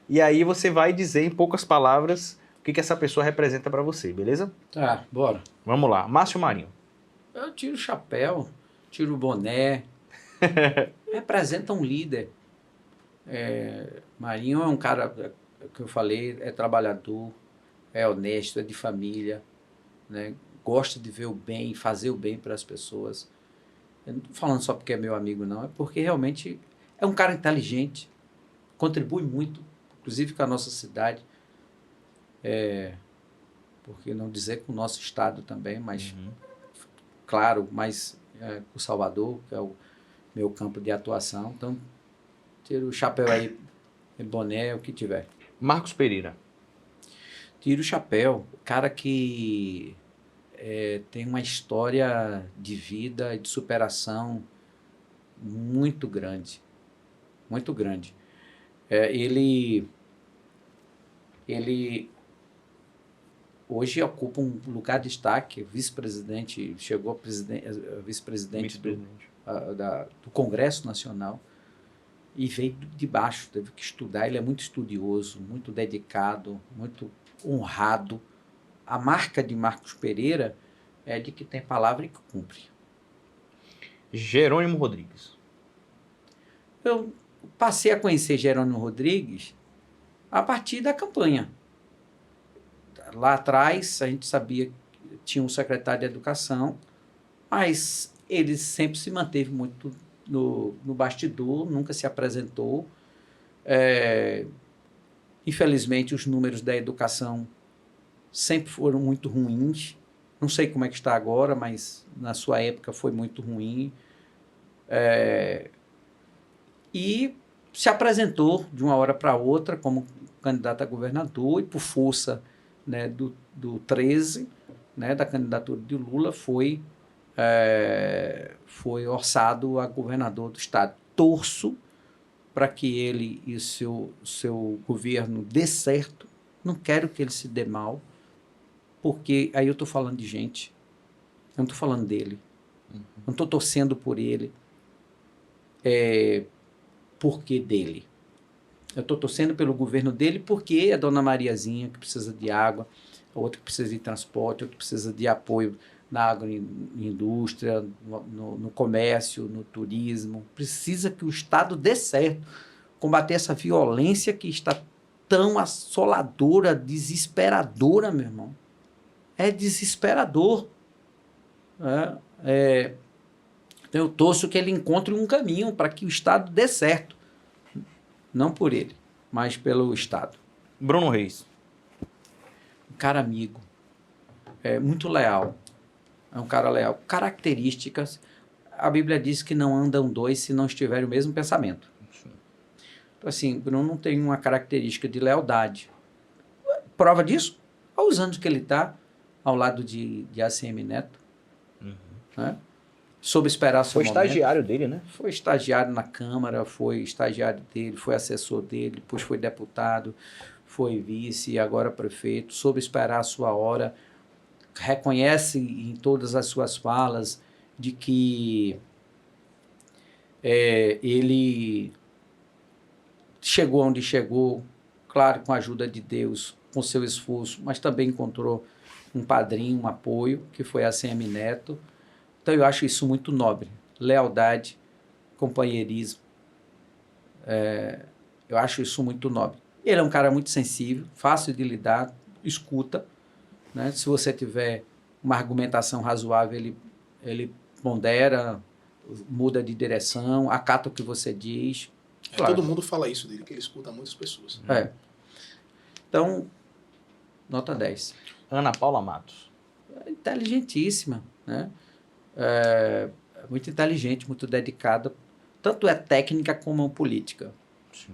E aí você vai dizer em poucas palavras o que essa pessoa representa para você, beleza? Tá, bora. Vamos lá. Márcio Marinho. Eu tiro o chapéu, tiro o boné. Representa um líder. Marinho é um cara, que eu falei, é trabalhador, é honesto, é de família, né? Gosta de ver o bem, fazer o bem para as pessoas. Eu não estou falando só porque é meu amigo, não. É porque realmente é um cara inteligente, contribui muito, inclusive com a nossa cidade. Por que não dizer com o nosso estado também, mas, claro, mais com Salvador, que é o meu campo de atuação. Então, tiro o chapéu aí, boné, o que tiver. Marcos Pereira. Tiro o chapéu, cara que tem uma história de vida e de superação muito grande. Muito grande. Ele hoje ocupa um lugar de destaque, vice-presidente, chegou a vice-presidente do Congresso Nacional e veio de baixo, teve que estudar. Ele é muito estudioso, muito dedicado, muito honrado. A marca de Marcos Pereira é de que tem palavra e que cumpre. Jerônimo Rodrigues. Eu passei a conhecer Jerônimo Rodrigues a partir da campanha. Lá atrás, a gente sabia que tinha um secretário de Educação, mas ele sempre se manteve muito no bastidor, nunca se apresentou. Infelizmente, os números da educação sempre foram muito ruins. Não sei como é que está agora, mas na sua época foi muito ruim. E se apresentou de uma hora para outra como candidato a governador e por força, né, do 13, né, da candidatura de Lula, foi orçado a governador do estado. Torço para que ele e o seu governo dê certo. Não quero que ele se dê mal, porque aí eu estou falando de gente, eu não estou falando dele, eu não estou torcendo por ele, porque dele. Eu estou torcendo pelo governo dele porque a dona Mariazinha, que precisa de água, a outra que precisa de transporte, outra que precisa de apoio na agroindústria, no comércio, no turismo. Precisa que o Estado dê certo, combater essa violência que está tão assoladora, desesperadora, meu irmão. É desesperador. Eu torço que ele encontre um caminho para que o Estado dê certo. Não por ele, mas pelo Estado. Bruno Reis. Um cara amigo. Muito leal. É um cara leal. Características. A Bíblia diz que não andam dois se não estiverem o mesmo pensamento. Então, assim, Bruno não tem uma característica de lealdade. Prova disso? Aos anos que ele está ao lado de ACM Neto. Né? Soube esperar seu momento. Foi estagiário dele, né? Foi estagiário na Câmara, foi estagiário dele, foi assessor dele, depois foi deputado, foi vice e agora prefeito. Soube esperar a sua hora. Reconhece em todas as suas falas de que ele chegou onde chegou, claro, com a ajuda de Deus, com seu esforço, mas também encontrou um padrinho, um apoio, que foi a ACM Neto. Então, eu acho isso muito nobre. Lealdade, companheirismo. Eu acho isso muito nobre. Ele é um cara muito sensível, fácil de lidar, escuta. Né? Se você tiver uma argumentação razoável, ele pondera, muda de direção, acata o que você diz. Claro. Todo mundo fala isso dele, que ele escuta muitas pessoas. Então, nota 10. Ana Paula Matos. Inteligentíssima, né? Muito inteligente, muito dedicada. Tanto é técnica como política. Sim.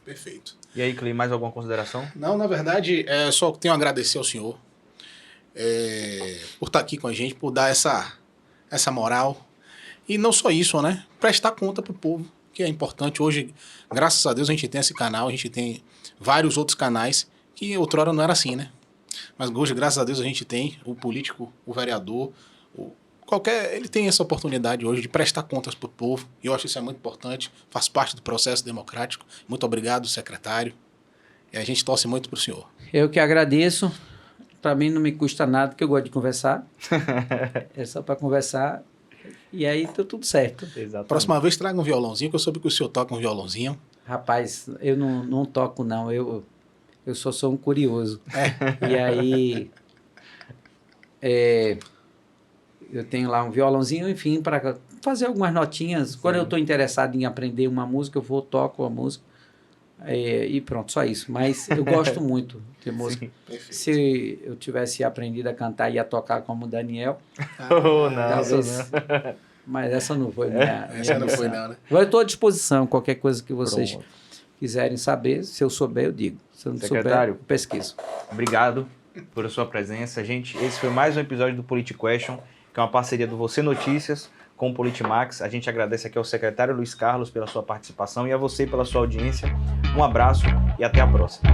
Perfeito. E aí, Clay, mais alguma consideração? Não, na verdade, só tenho a agradecer ao senhor por estar aqui com a gente, por dar essa moral. E não só isso, né? Prestar conta pro povo, que é importante. Hoje, graças a Deus, a gente tem esse canal, a gente tem vários outros canais, que outrora não era assim, né? Mas hoje, graças a Deus, a gente tem o político, o vereador, ele tem essa oportunidade hoje de prestar contas pro povo, e eu acho isso muito importante, faz parte do processo democrático. Muito obrigado, secretário. E a gente torce muito pro senhor. Eu que agradeço. Para mim não me custa nada, porque eu gosto de conversar. É só para conversar. E aí tá tudo certo. Exatamente. Próxima vez traga um violãozinho, que eu soube que o senhor toca um violãozinho. Rapaz, eu não toco, não. Eu só sou um curioso. E aí... eu tenho lá um violãozinho, enfim, para fazer algumas notinhas. Sim. Quando eu estou interessado em aprender uma música, eu vou, toco a música. E pronto, só isso. Mas eu gosto muito de música. Se eu tivesse aprendido a cantar e a tocar como o Daniel, talvez... Não. Mas essa não foi minha não foi não, né? Eu estou à disposição, qualquer coisa que vocês quiserem saber. Se eu souber, eu digo. Se eu não souber, eu pesquiso. Obrigado por sua presença. Gente, esse foi mais um episódio do PolitiQuestion, que é uma parceria do Você Notícias com o Politimax. A gente agradece aqui ao secretário Luiz Carlos pela sua participação e a você pela sua audiência. Um abraço e até a próxima.